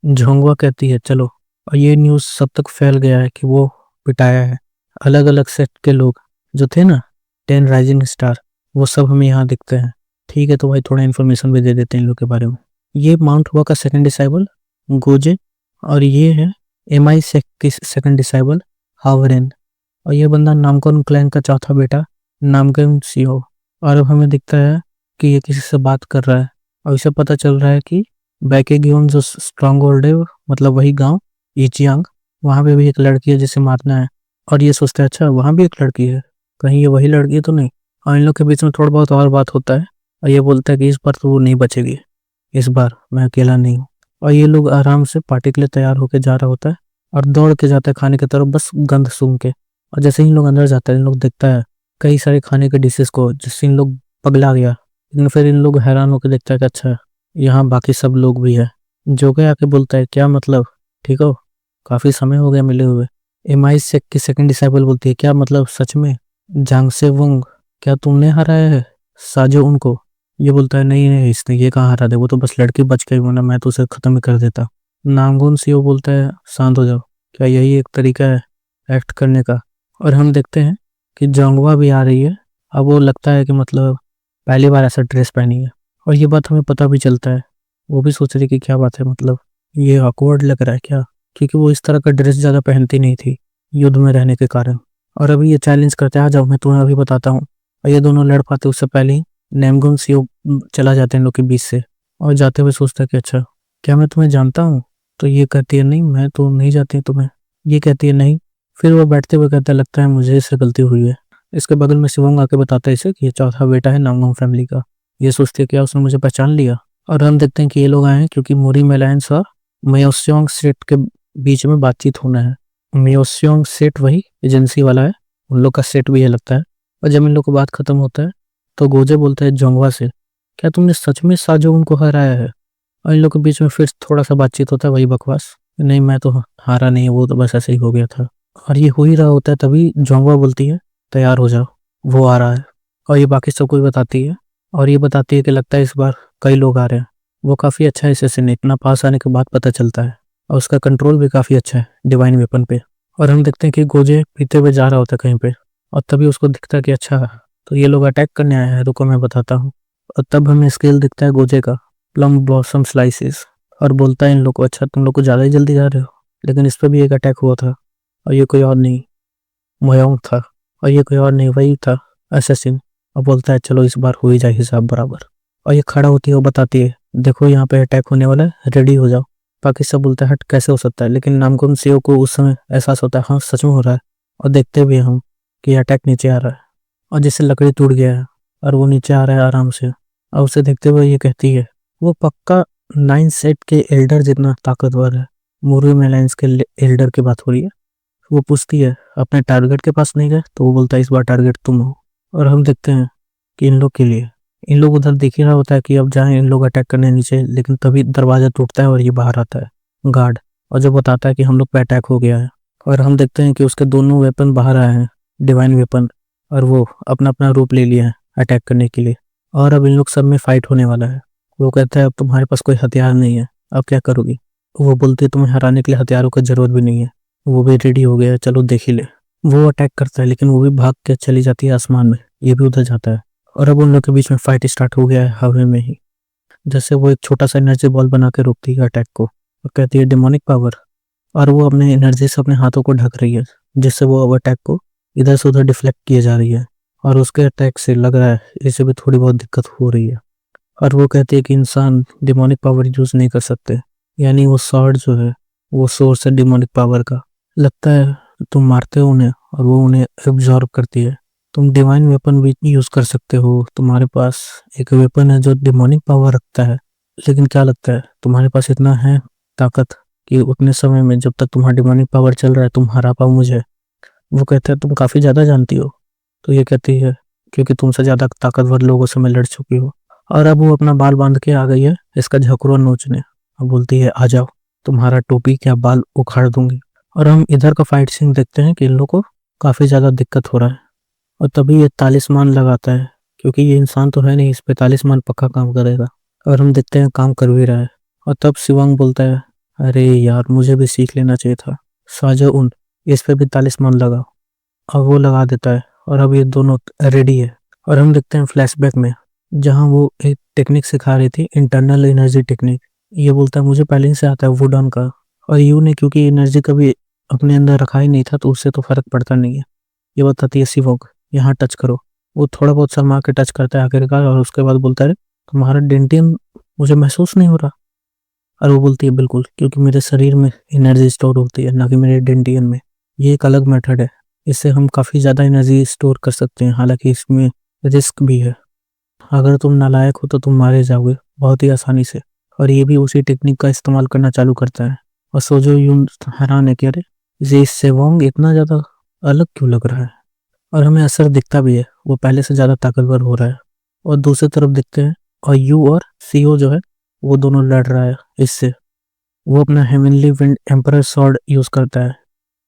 [SPEAKER 1] जोंगवा कहती है चलो, और ये न्यूज़ सब तक फैल गया है कि वो पिटाया है। अलग अलग सेट के लोग जो थे ना 10 राइजिंग स्टार, वो सब हमें यहाँ दिखते हैं। ठीक है तो भाई थोड़ा इन्फॉर्मेशन भी दे देते हैं इन लोग के बारे में। ये माउंट हुआ का सेकंड डिसाइबल गोजे, और ये है MI सेक की सेकंड डिसाइबल हावरेन, और ये बंदा नामकन क्लैन का चौथा बेटा नामकन सीओ। और अब हमें दिखता है कि ये किसी से बात कर रहा है, और इसे पता चल रहा है कि बैकेगियोन जो स्ट्रांग होल्ड है, मतलब वही गांव इचियांग, वहाँ पे भी एक लड़की है जिसे मारना है। और ये सोचता है अच्छा वहाँ भी एक लड़की है, कहीं ये वही लड़की तो नहीं। और इन लोग के बीच में थोड़ा बहुत और बात होता है, और ये बोलता है कि इस बार तो वो नहीं बचेगी, इस बार मैं अकेला नहीं हूँ। और ये लोग आराम से पार्टी के लिए तैयार होकर जा रहा होता है, और दौड़ के जाता है खाने की तरफ बस गंध सूंघ के। और जैसे ही इन लोग अंदर जाते हैं इन लोग देखता है कई सारे खाने के डिशेस को, जिससे इन लोग पगला गया। लेकिन फिर इन लोग हैरान होकर देखता है कि अच्छा यहाँ बाकी सब लोग भी है। जो के आके बोलता है क्या मतलब, ठीक हो, काफी समय हो गया मिले हुए। MI सेक की सेकंड डिसाइबल बोलती है क्या मतलब सच में जांग से वोंग, क्या तुमने हराया है साजो उनको। ये बोलता है नहीं नहीं इसने ये कहाँ हरा दे, वो तो बस लड़की बच गई वरना मैं तो उसे खत्म ही कर देता। नांगुन सीओ बोलता है शांत हो जाओ, क्या यही एक तरीका है एक्ट करने का। और हम देखते हैं कि जोंगवा भी आ रही है। अब वो लगता है कि मतलब पहली बार ऐसा ड्रेस पहनी है, और ये बात हमें पता भी चलता है। वो भी सोच रही कि क्या बात है, मतलब ये ऑकवर्ड लग रहा है क्या, क्योंकि वो इस तरह का ड्रेस ज़्यादा पहनती नहीं थी युद्ध में रहने के कारण। और अभी ये चैलेंज करते हैं आ जाओ मैं तुम्हें अभी बताता हूँ, और ये दोनों लड़ पाते उससे पहले ही नेमगुन सीओ चला जाते हैं इन लोग के बीच से। और जाते हुए सोचता है कि अच्छा क्या मैं तुम्हें जानता हूँ। तो ये कहती है नहीं मैं तो नहीं जानती तुम्हें। ये कहती है नहीं। फिर वो बैठते हुए कहता है लगता है मुझे इससे गलती हुई है। इसके बगल में शिवंग आके बताता है इसे कि ये चौथा बेटा है नामगोंग फैमिली का। ये सोचती है क्या उसने मुझे पहचान लिया। और हम देखते हैं कि ये लोग आए हैं क्योंकि मोरी मेलायंस और मयोस्योंग सेट के बीच में बातचीत होना है। मयोस्योंग सेट वही एजेंसी वाला है, उन लोग का सेट भी है लगता है। और जब इन लोग को बात खत्म होता है तो गोजे बोलता है जोंगवा से क्या तुमने सच में साजो उनको हराया है। और इन लोग के बीच में फिर थोड़ा सा बातचीत होता है, वही बकवास, नहीं मैं तो हारा नहीं, वो तो बस ऐसे ही हो गया था। और ये हो ही रहा होता है, तभी जोंगवा बोलती है तैयार हो जाओ, वो आ रहा है। और ये बाकी सबको भी बताती है, और ये बताती है कि लगता है इस बार कई लोग आ रहे हैं। वो काफ़ी अच्छा है असेसिन, इतना पास आने के बाद पता चलता है, और उसका कंट्रोल भी काफ़ी अच्छा है डिवाइन वेपन पे। और हम देखते हैं कि गोजे पीते हुए जा रहा होता है कहीं पे, और तभी उसको दिखता है कि अच्छा तो ये लोग अटैक करने आए हैं, रुको मैं बताता हूँ। और तब हमें स्केल दिखता है गोजे का, प्लम ब्लॉसम स्लाइसिस, और बोलता है इन लोग को अच्छा तुम लोग को ज़्यादा ही जल्दी जा रहे हो, लेकिन इस पर भी एक अटैक हुआ था, और ये कोई और नहीं मोयोंग था, और ये कोई और नहीं वही था असेसिन। और बोलता है चलो इस बार हो ही जाए हिसाब बराबर। और ये खड़ा होती है और बताती है देखो यहाँ पे अटैक होने वाला है, रेडी हो जाओ। बाकी सब बोलता है हट कैसे हो सकता है, लेकिन नामकुम सीओ को उस समय एहसास होता है हाँ सच में हो रहा है। और देखते भी हैं हम कि अटैक नीचे आ रहा है, और जैसे लकड़ी टूट गया है, और वो नीचे आ रहा है आराम से। और उसे देखते हुए ये कहती है वो पक्का 9 सेट के एल्डर जितना ताकतवर है। मूवी में लाइन्स के एल्डर की बात हो रही है। वो पूछती है अपने टारगेट के पास नहीं गए, तो वो बोलता है इस बार टारगेट तुम हो। और हम देखते हैं कि इन लोग के लिए इन लोग उधर देख ही रहा होता है कि अब जाएं इन लोग अटैक करने नीचे, लेकिन तभी दरवाजा टूटता है और ये बाहर आता है गार्ड, और जो बताता है कि हम लोग पे अटैक हो गया है। और हम देखते हैं कि उसके दोनों वेपन बाहर आए हैं, डिवाइन वेपन, और वो अपना अपना रूप ले लिया है अटैक करने के लिए। और अब इन लोग सब में फाइट होने वाला है। वो कहता है अब तुम्हारे पास कोई हथियार नहीं है, अब क्या करोगी। वो बोलती है तुम्हें हराने के लिए हथियारों की जरूरत भी नहीं है। वो भी रेडी हो गया है, चलो देख ही ले। वो अटैक करता है, लेकिन वो भी भाग के चली जाती है आसमान में, ये भी उधर जाता है। और अब उन लोग के बीच में फाइट स्टार्ट हो गया है हवा में ही। जैसे वो एक छोटा सा एनर्जी बॉल बना के रोकती है अटैक को, और कहती है डिमोनिक पावर। और वो अपने एनर्जी से अपने हाथों को ढक रही है, जिससे वो अब अटैक को इधर से उधर डिफ्लेक्ट किए जा रही है। और उसके अटैक से लग रहा है इसे भी थोड़ी बहुत दिक्कत हो रही है। और वो कहती है कि इंसान डिमोनिक पावर यूज नहीं कर सकते, यानी वो स्वॉर्ड जो है वो सोर्स है डिमोनिक पावर का। लगता है तुम मारते हो उन्हें और वो उन्हें एब्जॉर्ब करती है। तुम डिवाइन वेपन भी यूज कर सकते हो, तुम्हारे पास एक वेपन है जो डिमोनिक पावर रखता है, लेकिन क्या लगता है तुम्हारे पास इतना है ताकत कि उतने समय में जब तक तुम्हारा डिमोनिक पावर चल रहा है तुम हरा पाओ मुझे। वो कहता है तुम काफी ज्यादा जानती हो। तो ये कहती है क्योंकि तुमसे ज्यादा ताकतवर लोगों से मैं लड़ चुकी हूँ। और अब वो अपना बाल बांध के आ गई है इसका झकड़ो नोचने, और बोलती है आ जाओ तुम्हारा टोपी क्या बाल उखाड़ दूंगी। और हम इधर का फाइट सीन देखते हैं कि इन लोगों को काफी ज्यादा दिक्कत हो रहा है। और तभी ये तालिस्मान लगाता है, क्योंकि ये इंसान तो है नहीं, इस पे तालिस्मान पक्का काम करेगा। और हम देखते हैं काम कर भी रहा है। और तब शिवांग बोलता है अरे यार मुझे भी सीख लेना चाहिए था, साजो उन इस पे भी तालिस्मान लगा। और वो लगा देता है, और अब ये दोनों रेडी है। और हम देखते हैं फ्लैशबैक में, जहाँ वो एक टेक्निक सिखा रही थी, इंटरनल एनर्जी टेक्निक। ये बोलता है मुझे पहले ही से आता है वुडन का। और यू ने क्योंकि एनर्जी कभी अपने अंदर रखा ही नहीं था, तो उससे तो फर्क पड़ता नहीं है। ये बताती है सिवोक यहाँ टच करो। वो थोड़ा बहुत शर्मा के टच करता है आखिरकार, और उसके बाद बोलता है तुम्हारा डेंटियन मुझे महसूस नहीं हो रहा। और वो बोलती है बिल्कुल, क्योंकि मेरे शरीर में एनर्जी स्टोर होती है, ना कि मेरे डेंटियन में। ये एक अलग मेथड है, इससे हम काफ़ी ज़्यादा एनर्जी स्टोर कर सकते हैं, हालांकि इसमें रिस्क भी है। अगर तुम नालायक हो तो तुम मारे जाओगे बहुत ही आसानी से। और ये भी उसी टेक्निक का इस्तेमाल करना चालू करता है। और सोजो यून हैरान है कि अरे ये सेवोंग इतना ज़्यादा अलग क्यों लग रहा है। और हमें असर दिखता भी है, वो पहले से ज़्यादा ताकतवर हो रहा है। और दूसरी तरफ देखते हैं और यू और सीओ जो है वो दोनों लड़ रहा है इससे। वो अपना heavenly wind emperor sword use करता है,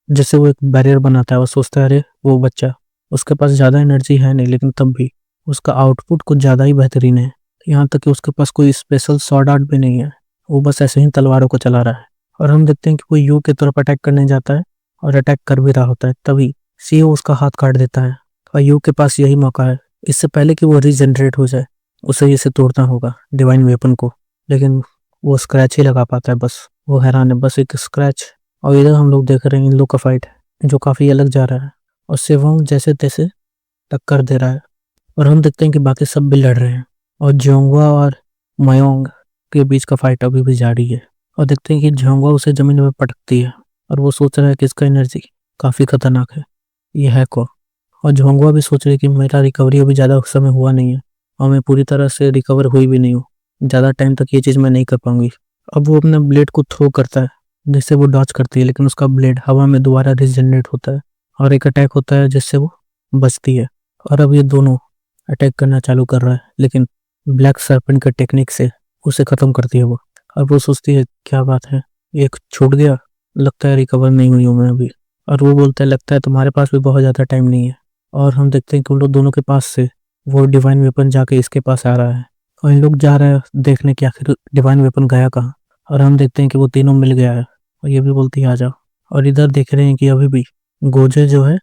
[SPEAKER 1] जिससे वो एक बैरियर बनाता है। और सोचता है अरे वो बच्चा, उसके पास ज़्यादा एनर्जी है नहीं, लेकिन तब भी उसका आउटपुट कुछ ज़्यादा ही बेहतरीन है। यहाँ तक कि उसके पास कोई स्पेशल सॉर्ड आर्ट भी नहीं है, वो बस ऐसे ही तलवारों को चला रहा है। और हम देखते हैं कि वो यू की तरफ अटैक करने जाता है, और अटैक कर भी रहा होता है। तभी सीओ उसका हाथ काट देता है, और यू के पास यही मौका है, इससे पहले कि वो रीजनरेट हो जाए उसे इसे तोड़ना होगा डिवाइन वेपन को। लेकिन वो स्क्रैच ही लगा पाता है बस। वो हैरान है, बस एक स्क्रैच। और इधर हम लोग देख रहे हैं इन लोग का फाइट जो काफ़ी अलग जा रहा है, और सेवोंग जैसे तैसे टक्कर दे रहा है। और हम देखते हैं कि बाकी सब भी लड़ रहे हैं, और जोंगवा और मयोंग के बीच का फाइट अभी भी जारी है। और देखते हैं कि जोंगवा उसे जमीन में पटकती है, और वो सोच रहा है कि इसका एनर्जी काफ़ी खतरनाक है, ये है को। और जोंगवा भी सोच रही है कि मेरा रिकवरी अभी ज़्यादा समय हुआ नहीं है, और मैं पूरी तरह से रिकवर हुई भी नहीं हूँ, ज़्यादा टाइम तक ये चीज़ मैं नहीं कर पाऊंगी। अब वो अपने ब्लेड को थ्रो करता है, जिससे वो डॉच करती है, लेकिन उसका ब्लेड हवा में दोबारा रिजनरेट होता है, और एक अटैक होता है जिससे वो बचती है। और अब ये दोनों अटैक करना चालू कर रहा है, लेकिन ब्लैक सर्पेंट के टेक्निक से उसे ख़त्म करती है वो। और वो सोचती है क्या बात है, एक छूट गया, लगता है रिकवर नहीं हुई हूँ मैं अभी। और वो बोलता है लगता है तुम्हारे पास भी बहुत ज़्यादा टाइम नहीं है। और हम देखते हैं कि उन लोग दोनों के पास से वो डिवाइन वेपन जाके इसके पास आ रहा है, और इन लोग जा रहे हैं देखने कि आखिर डिवाइन वेपन गया कहाँ। और हम देखते हैं कि वो तीनों मिल गया है, और ये भी बोलती है आ जाओ। और इधर देख रहे हैं कि अभी भी गोजे जो है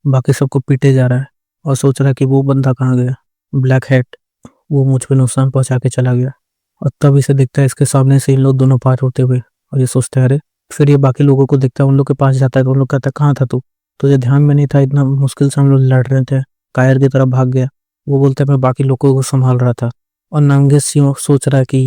[SPEAKER 1] बाकी सबको पीटे जा रहा है, और सोच रहा है कि वो बंदा कहाँ गया, ब्लैक हैट, वो मुझ पे नुकसान पहुंचा के चला गया। और तब इसे दिखता है इसके सामने से इन लोग दोनों पार होते हुए, और ये सोचता है अरे। फिर ये बाकी लोगों को देखता है, उन लोग के पास जाता है तो उन लोग कहता है कहाँ था तू, तुझे ध्यान में नहीं था, इतना मुश्किल से हम लोग लड़ रहे थे, कायर की तरफ भाग गया। वो बोलता है मैं बाकी लोगों को संभाल रहा था। और नांगे सिंह सोच रहा है कि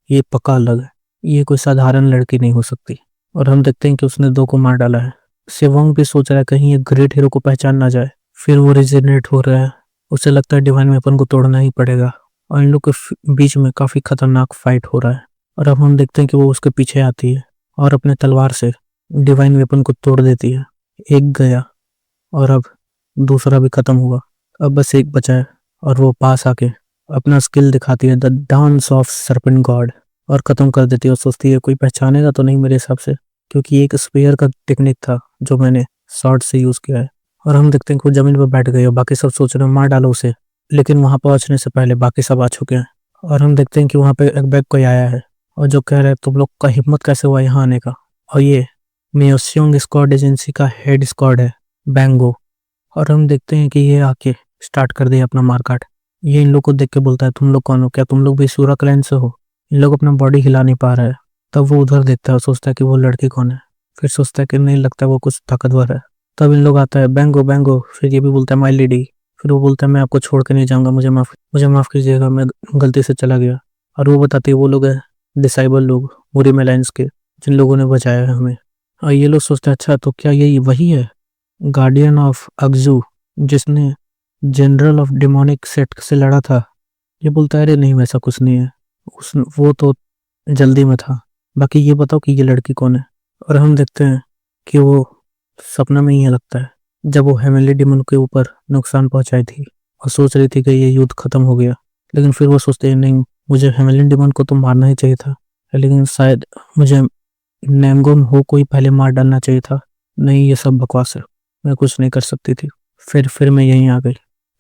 [SPEAKER 1] ये पक्का अलग है, ये कोई साधारण लड़की नहीं हो सकती। और हम देखते हैं कि उसने दो को मार डाला है। शिवोंग भी सोच रहा है कहीं ये ग्रेट हीरो को पहचान ना जाए। फिर वो रिजेनरेट हो रहा है, उसे लगता है डिवाइन वेपन को तोड़ना ही पड़ेगा। और इन लोग के बीच में काफी खतरनाक फाइट हो रहा है। और अब हम देखते हैं कि वो उसके पीछे आती है और अपने तलवार से डिवाइन वेपन को तोड़ देती है। एक गया और अब दूसरा भी खत्म हुआ, अब बस एक बचा है। और वो पास आके अपना स्किल दिखाती है, the dance of serpent god, और खत्म कर देती है। और सोचती है कोई पहचानेगा तो नहीं मेरे हिसाब से, क्योंकि ये एक स्पेयर का टेक्निक था जो मैंने शॉर्ट से यूज किया है। और हम देखते हैं कि वो जमीन पर बैठ गई और बाकी सब सोच रहे हैं मार डालो उसे, लेकिन वहां पहुंचने से पहले बाकी सब आ चुके हैं। और हम देखते हैं कि वहां पे एक बैग कोई आया है, और जो कह रहा है तुम लोग का हिम्मत कैसे हुआ यहाँ आने का। और ये म्योसियोंग स्क्वाड एजेंसी का हेड स्क्वाड है, बैंगो। और हम देखते हैं कि ये आके स्टार्ट कर दिया अपना मारकाट। ये इन लोग को देख के बोलता है तुम लोग कौन हो, क्या तुम लोग भी सूरा क्लैन से हो। इन लोग अपना बॉडी हिला नहीं पा रहा है। तब वो उधर देखता है और सोचता है कि वो लड़की कौन है। फिर सोचता है कि नहीं, लगता है वो कुछ ताकतवर है। तब इन लोग आता है बैंगो बैंगो, फिर ये भी बोलता है माई लेडी। फिर वो बोलता है मैं आपको छोड़ के नहीं जाऊंगा, मुझे माफ कीजिएगा, मैं गलती से चला गया। और वो बताती है वो लोग है डिसाइबल लोग, बुरी मेलाइंस के, जिन लोगों ने बचाया है हमें। और ये लोग सोचते हैं अच्छा तो क्या यही वही है गार्डियन ऑफ अक्जू, जिसने जनरल ऑफ डिमोनिक सेट से लड़ा था। ये बोलता है अरे नहीं वैसा कुछ नहीं है, उस वो तो जल्दी में था, बाकी ये बताओ कि ये लड़की कौन है। और हम देखते हैं कि वो सपना में ही है लगता है, जब वो हेमनली डिमन के ऊपर नुकसान पहुंचाई थी और सोच रही थी कि ये युद्ध खत्म हो गया। लेकिन फिर वो सोचते हैं नहीं, मुझे हेमनली डिमन को तो मारना ही चाहिए था, लेकिन शायद मुझे नैमगोन हो कोई पहले मार डालना चाहिए था। नहीं ये सब बकवास है, मैं कुछ नहीं कर सकती थी, फिर मैं यहीं आ गई,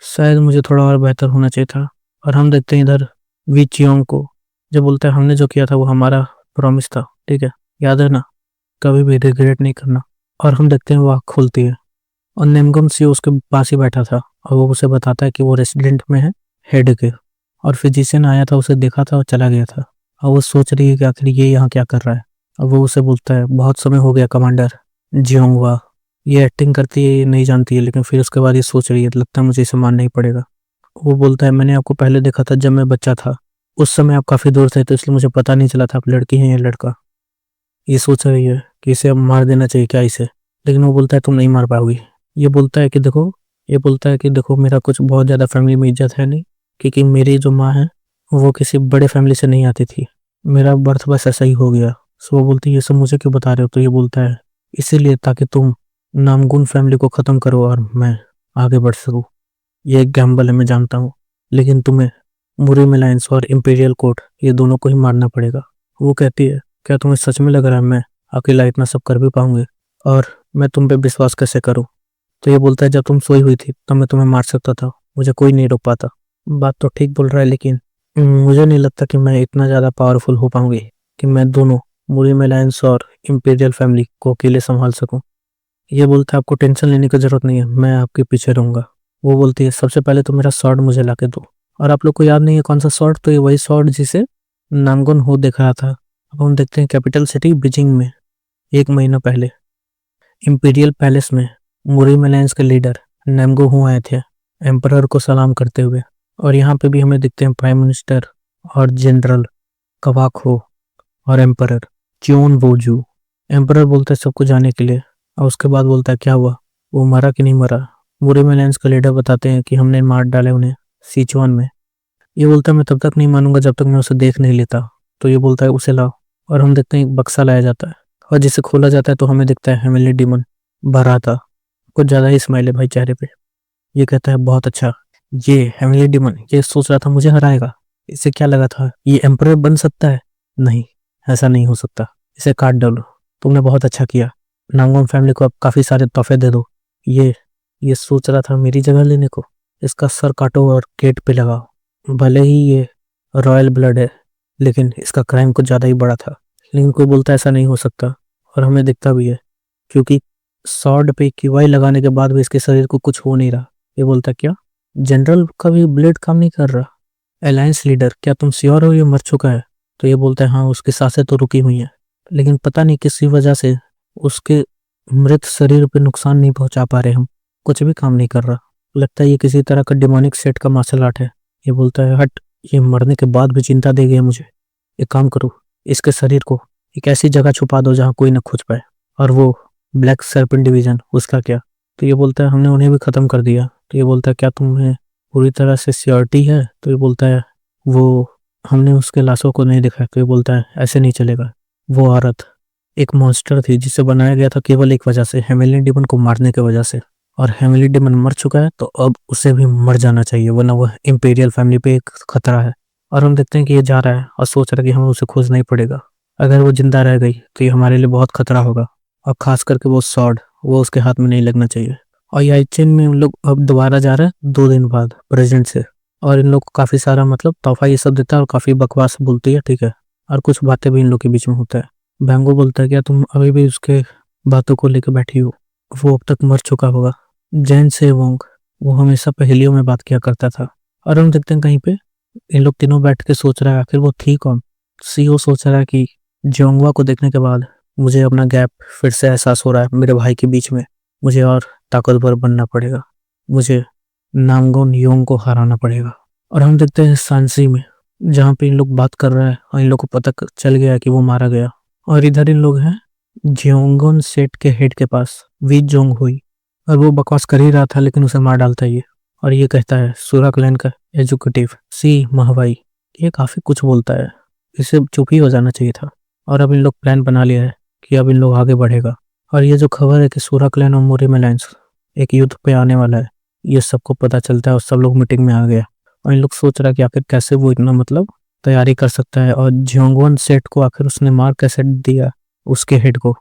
[SPEAKER 1] शायद मुझे थोड़ा और बेहतर होना चाहिए था। और हम देखते हैं इधर वी चियोंग को, जो बोलता है हमने जो किया था वो हमारा प्रॉमिस था, ठीक है, याद है ना, कभी भी रिग्रेट नहीं करना। और हम देखते हैं वो आँख खोलती है और नेमगम सी उसके पास ही बैठा था, और वो उसे बताता है कि वो रेसिडेंट में है हेड के, और फिजिशियन आया था उसे देखा था और चला गया था। और वो सोच रही है कि आखिर ये यहाँ क्या कर रहा है। और वो उसे बोलता है बहुत समय हो गया कमांडर जियोंगवा। ये एक्टिंग करती है, ये नहीं जानती है, लेकिन फिर उसके बाद ये सोच रही है लगता है मुझे इसे मानना ही पड़ेगा। वो बोलता है मैंने आपको पहले देखा था जब मैं बच्चा था, उस समय आप काफी दूर थे तो इसलिए मुझे पता नहीं चला था आप लड़की हैं या लड़का। ये सोच रही है कि इसे अब मार देना चाहिए क्या इसे, लेकिन वो बोलता है तुम नहीं मार पाओगी। ये बोलता है कि देखो ये बोलता है कि देखो मेरा कुछ बहुत ज़्यादा फैमिली में इज्जत है नहीं, क्योंकि मेरी जो माँ है वो किसी बड़े फैमिली से नहीं आती थी, मेरा बर्थ बस ऐसा ही हो गया। सो वो बोलती है ये सब मुझे क्यों बता रहे हो। तो ये बोलता है इसीलिए ताकि तुम नामगुन फैमिली को ख़त्म करो और मैं आगे बढ़ सकूँ। ये एक गैम्बल है मैं जानता हूँ, लेकिन तुम्हें मुरी मिलाइंस और इम्पीरियल कोर्ट ये दोनों को ही मारना पड़ेगा। वो कहती है क्या तुम्हें सच में लग रहा है मैं अकेला इतना सब कर भी पाऊंगी, और मैं तुम पे विश्वास कैसे करूं। तो ये बोलता है जब तुम सोई हुई थी तब मैं तुम्हें मार सकता था, मुझे कोई नहीं रोक पाता। बात तो ठीक बोल रहा है, लेकिन मुझे नहीं लगता कि मैं इतना ज़्यादा पावरफुल हो पाऊंगी कि मैं दोनों मुरी मिलाइंस और इम्पीरियल फैमिली को अकेले संभाल सकूं। ये बोलता है आपको टेंशन लेने की जरूरत नहीं है, मैं आपके पीछे रहूंगा। वो बोलती है सबसे पहले तो मेरा स्वॉर्ड मुझे ला के दो। और आप लोग को याद नहीं है कौन सा स्वॉर्ड, तो ये वही स्वॉर्ड जिसे नामगुन हो देख रहा था। अब हम देखते हैं कैपिटल सिटी बीजिंग में एक महीना पहले इंपीरियल पैलेस में मुरी मेलाइंस के लीडर नेमगो हु आए थे एम्परर को सलाम करते हुए। और यहाँ पे भी हमें देखते हैं प्राइम मिनिस्टर और जनरल कवाखो और एम्परर च्योन वोजू। एम्परर बोलता है सबको जाने के लिए, और उसके बाद बोलता है क्या हुआ, वो मरा कि नहीं मरा। मुरी मेलाइंस के लीडर बताते हैं कि हमने मार डाले उन्हें सिचुआन में। ये बोलता है मैं तब तक नहीं मानूंगा जब तक मैं उसे देख नहीं लेता। तो ये बोलता है उसे लाओ, और हम देखते हैं एक बक्सा लाया जाता है, और जिसे खोला जाता है तो हमें दिखता है हेमनली डिमन भरा था, कुछ ज्यादा ही स्माइल है भाई चेहरे पे। ये कहता है बहुत अच्छा, ये हेमनली डिमन ये सोच रहा था मुझे हराएगा, इसे क्या लगा था ये एम्परर बन सकता है, नहीं, ऐसा नहीं हो सकता, इसे काट डालो। तुमने बहुत अच्छा किया, नांगोन फैमिली को अब काफी सारे तोहफे दे दो। ये सोच रहा था मेरी जगह लेने को। इसका सर काटो और गेट पे लगाओ। भले ही ये रॉयल ब्लड है, लेकिन इसका क्राइम कुछ ज्यादा ही बड़ा था। लेकिन कोई बोलता ऐसा नहीं हो सकता, और हमें दिखता भी है, क्योंकि सॉर्ड पे क्यूआई लगाने के बाद भी इसके शरीर को कुछ हो नहीं रहा। ये बोलता क्या, जनरल का भी ब्लेड काम नहीं कर रहा? अलायंस लीडर, क्या तुम श्योर हो ये मर चुका है? तो ये बोलता है हाँ, उसकी सांसें तो रुकी हुई हैं, लेकिन पता नहीं किसी वजह से उसके मृत शरीर पे नुकसान नहीं पहुंचा पा रहे हम। कुछ भी काम नहीं कर रहा। लगता है ये किसी तरह का डिमोनिक सेट का मार्शल आर्ट है। ये बोलता है हट, ये मरने के बाद भी चिंता दे गया मुझे। एक काम करो, इसके शरीर को एक ऐसी जगह छुपा दो जहां कोई न खोज पाए। और वो ब्लैक सर्पेंट डिवीजन, उसका क्या? तो ये बोलता है हमने उन्हें भी खत्म कर दिया। तो ये बोलता है क्या तुम्हें पूरी तरह से श्योरिटी है? तो ये बोलता है वो हमने उसके लाशों को नहीं देखा। तो ये बोलता है ऐसे नहीं चलेगा। वो औरत एक मॉन्स्टर थी जिसे बनाया गया था केवल एक वजह से, हेमिलियन डिमन को मारने की वजह से। और हेमिलियन डिमन मर चुका है, तो अब उसे भी मर जाना चाहिए, वरना वह इंपीरियल फैमिली पे एक खतरा है। और हम देखते हैं कि ये जा रहा है और सोच रहा है कि हमें उसे खोजना ही पड़ेगा। अगर वो जिंदा रह गई तो ये हमारे लिए बहुत खतरा होगा, और खास करके वो सॉर्ड, वो उसके हाथ में नहीं लगना चाहिए। और ये चेन में हम लोग अब दोबारा जा रहे हैं 2 दिन बाद प्रेजेंट से। और इन लोग को काफी सारा मतलब तोहफा ये सब देता है, और काफी बकवास बोलती है, ठीक है। और कुछ बातें भी इन लोग के बीच में होता है। बैंगो बोलता है क्या तुम अभी भी उसके बातों को लेकर बैठी हो? वो अब तक मर चुका होगा। जैन से वोंग, वो हमेशा पहेलियों में बात किया करता था। और हम देखते हैं कहीं पे इन लोग तीनों बैठ के सोच रहा है आखिर वो थी कौन। सीओ सोच रहा है कि जोंगवा को देखने के बाद मुझे अपना गैप फिर से एहसास हो रहा है मेरे भाई के बीच में। मुझे और ताकतवर बनना पड़ेगा, मुझे नामगोन योंग को हराना पड़ेगा। और हम देखते हैं सांसी में, जहाँ पे इन लोग बात कर रहे हैं और इन लोग को पता चल गया कि वो मारा गया। और इधर इन लोग हैं जियोंगन सेट के हेड के पास, वी जोंग हुई। और वो बकवास कर ही रहा था, लेकिन उसे मार डालता है ये। और ये कहता है सूरा क्लैन का एजुकेटिव सी महवाई, ये काफी कुछ बोलता है, इसे चुप ही हो जाना चाहिए था। और अब इन लोग प्लान बना लिया है कि अब इन लोग आगे बढ़ेगा। और ये जो खबर है कि सूरा क्लैन और मोरिमा लाइन्स एक युद्ध पे आने वाला है, ये सबको पता चलता है और सब लोग मीटिंग में आ गया। और इन लोग सोच रहा है कि आखिर कैसे वो इतना मतलब तैयारी कर सकता है, और जियोंगवन सेट को आखिर उसने मार कैसे दिया उसके हेड को।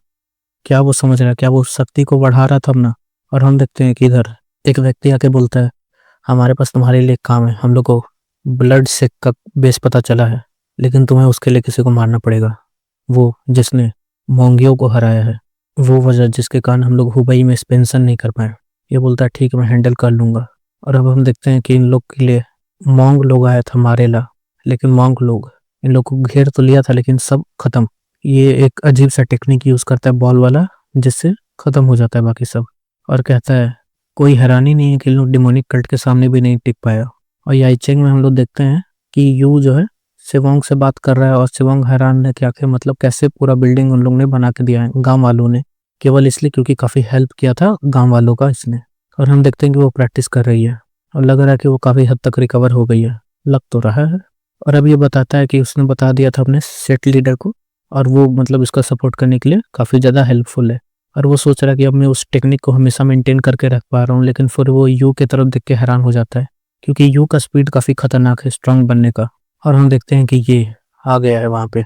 [SPEAKER 1] क्या वो समझ रहा है, क्या वो शक्ति को बढ़ा रहा था अपना? और हम देखते हैं कि इधर एक व्यक्ति आके बोलता है हमारे पास तुम्हारे लिए काम है, हम लोग को ब्लड सेक का बेस पता चला है, लेकिन तुम्हें उसके लिए किसी को मारना पड़ेगा, वो जिसने मोंगियो को हराया है, वो वजह जिसके कारण हम लोग हुबई में एक्सपेंशन नहीं कर पाए। ये बोलता है ठीक है, मैं हैंडल कर लूंगा। और अब हम देखते हैं कि इन लोग के लिए मोंग लोग आया था मारेला, लेकिन मोंग लोग इन लोग को घेर तो लिया था, लेकिन सब खत्म। ये एक अजीब सा टेक्निक यूज करता है बॉल वाला, जिससे खत्म हो जाता है बाकी सब। और कहता है कोई हैरानी नहीं है कि इन लोग डिमोनिक कल्ट के सामने भी नहीं टिक पाया। और याइचेंग में हम लोग देखते हैं कि यू जो है शिवोंग से बात कर रहा है, और शिवोंग हैरान है कि आखिर मतलब कैसे पूरा बिल्डिंग उन लोग ने बना के दिया है गांव वालों ने, केवल इसलिए क्योंकि काफी हेल्प किया था गांव वालों का इसने। और हम देखते हैं कि वो प्रैक्टिस कर रही है, और लग रहा है कि वो काफी हद तक रिकवर हो गई है, लग तो रहा है। और अब ये बताता है कि उसने बता दिया था अपने सेट लीडर को, और वो मतलब इसका सपोर्ट करने के लिए काफी ज्यादा हेल्पफुल है। और वो सोच रहा है कि अब मैं उस टेक्निक को हमेशा मेंटेन करके रख पा रहा हूँ, लेकिन फिर वो यू की तरफ देख के हैरान हो जाता है, क्योंकि यू का स्पीड काफी खतरनाक है स्ट्रांग बनने का। और हम देखते हैं कि ये आ गया है वहां पे।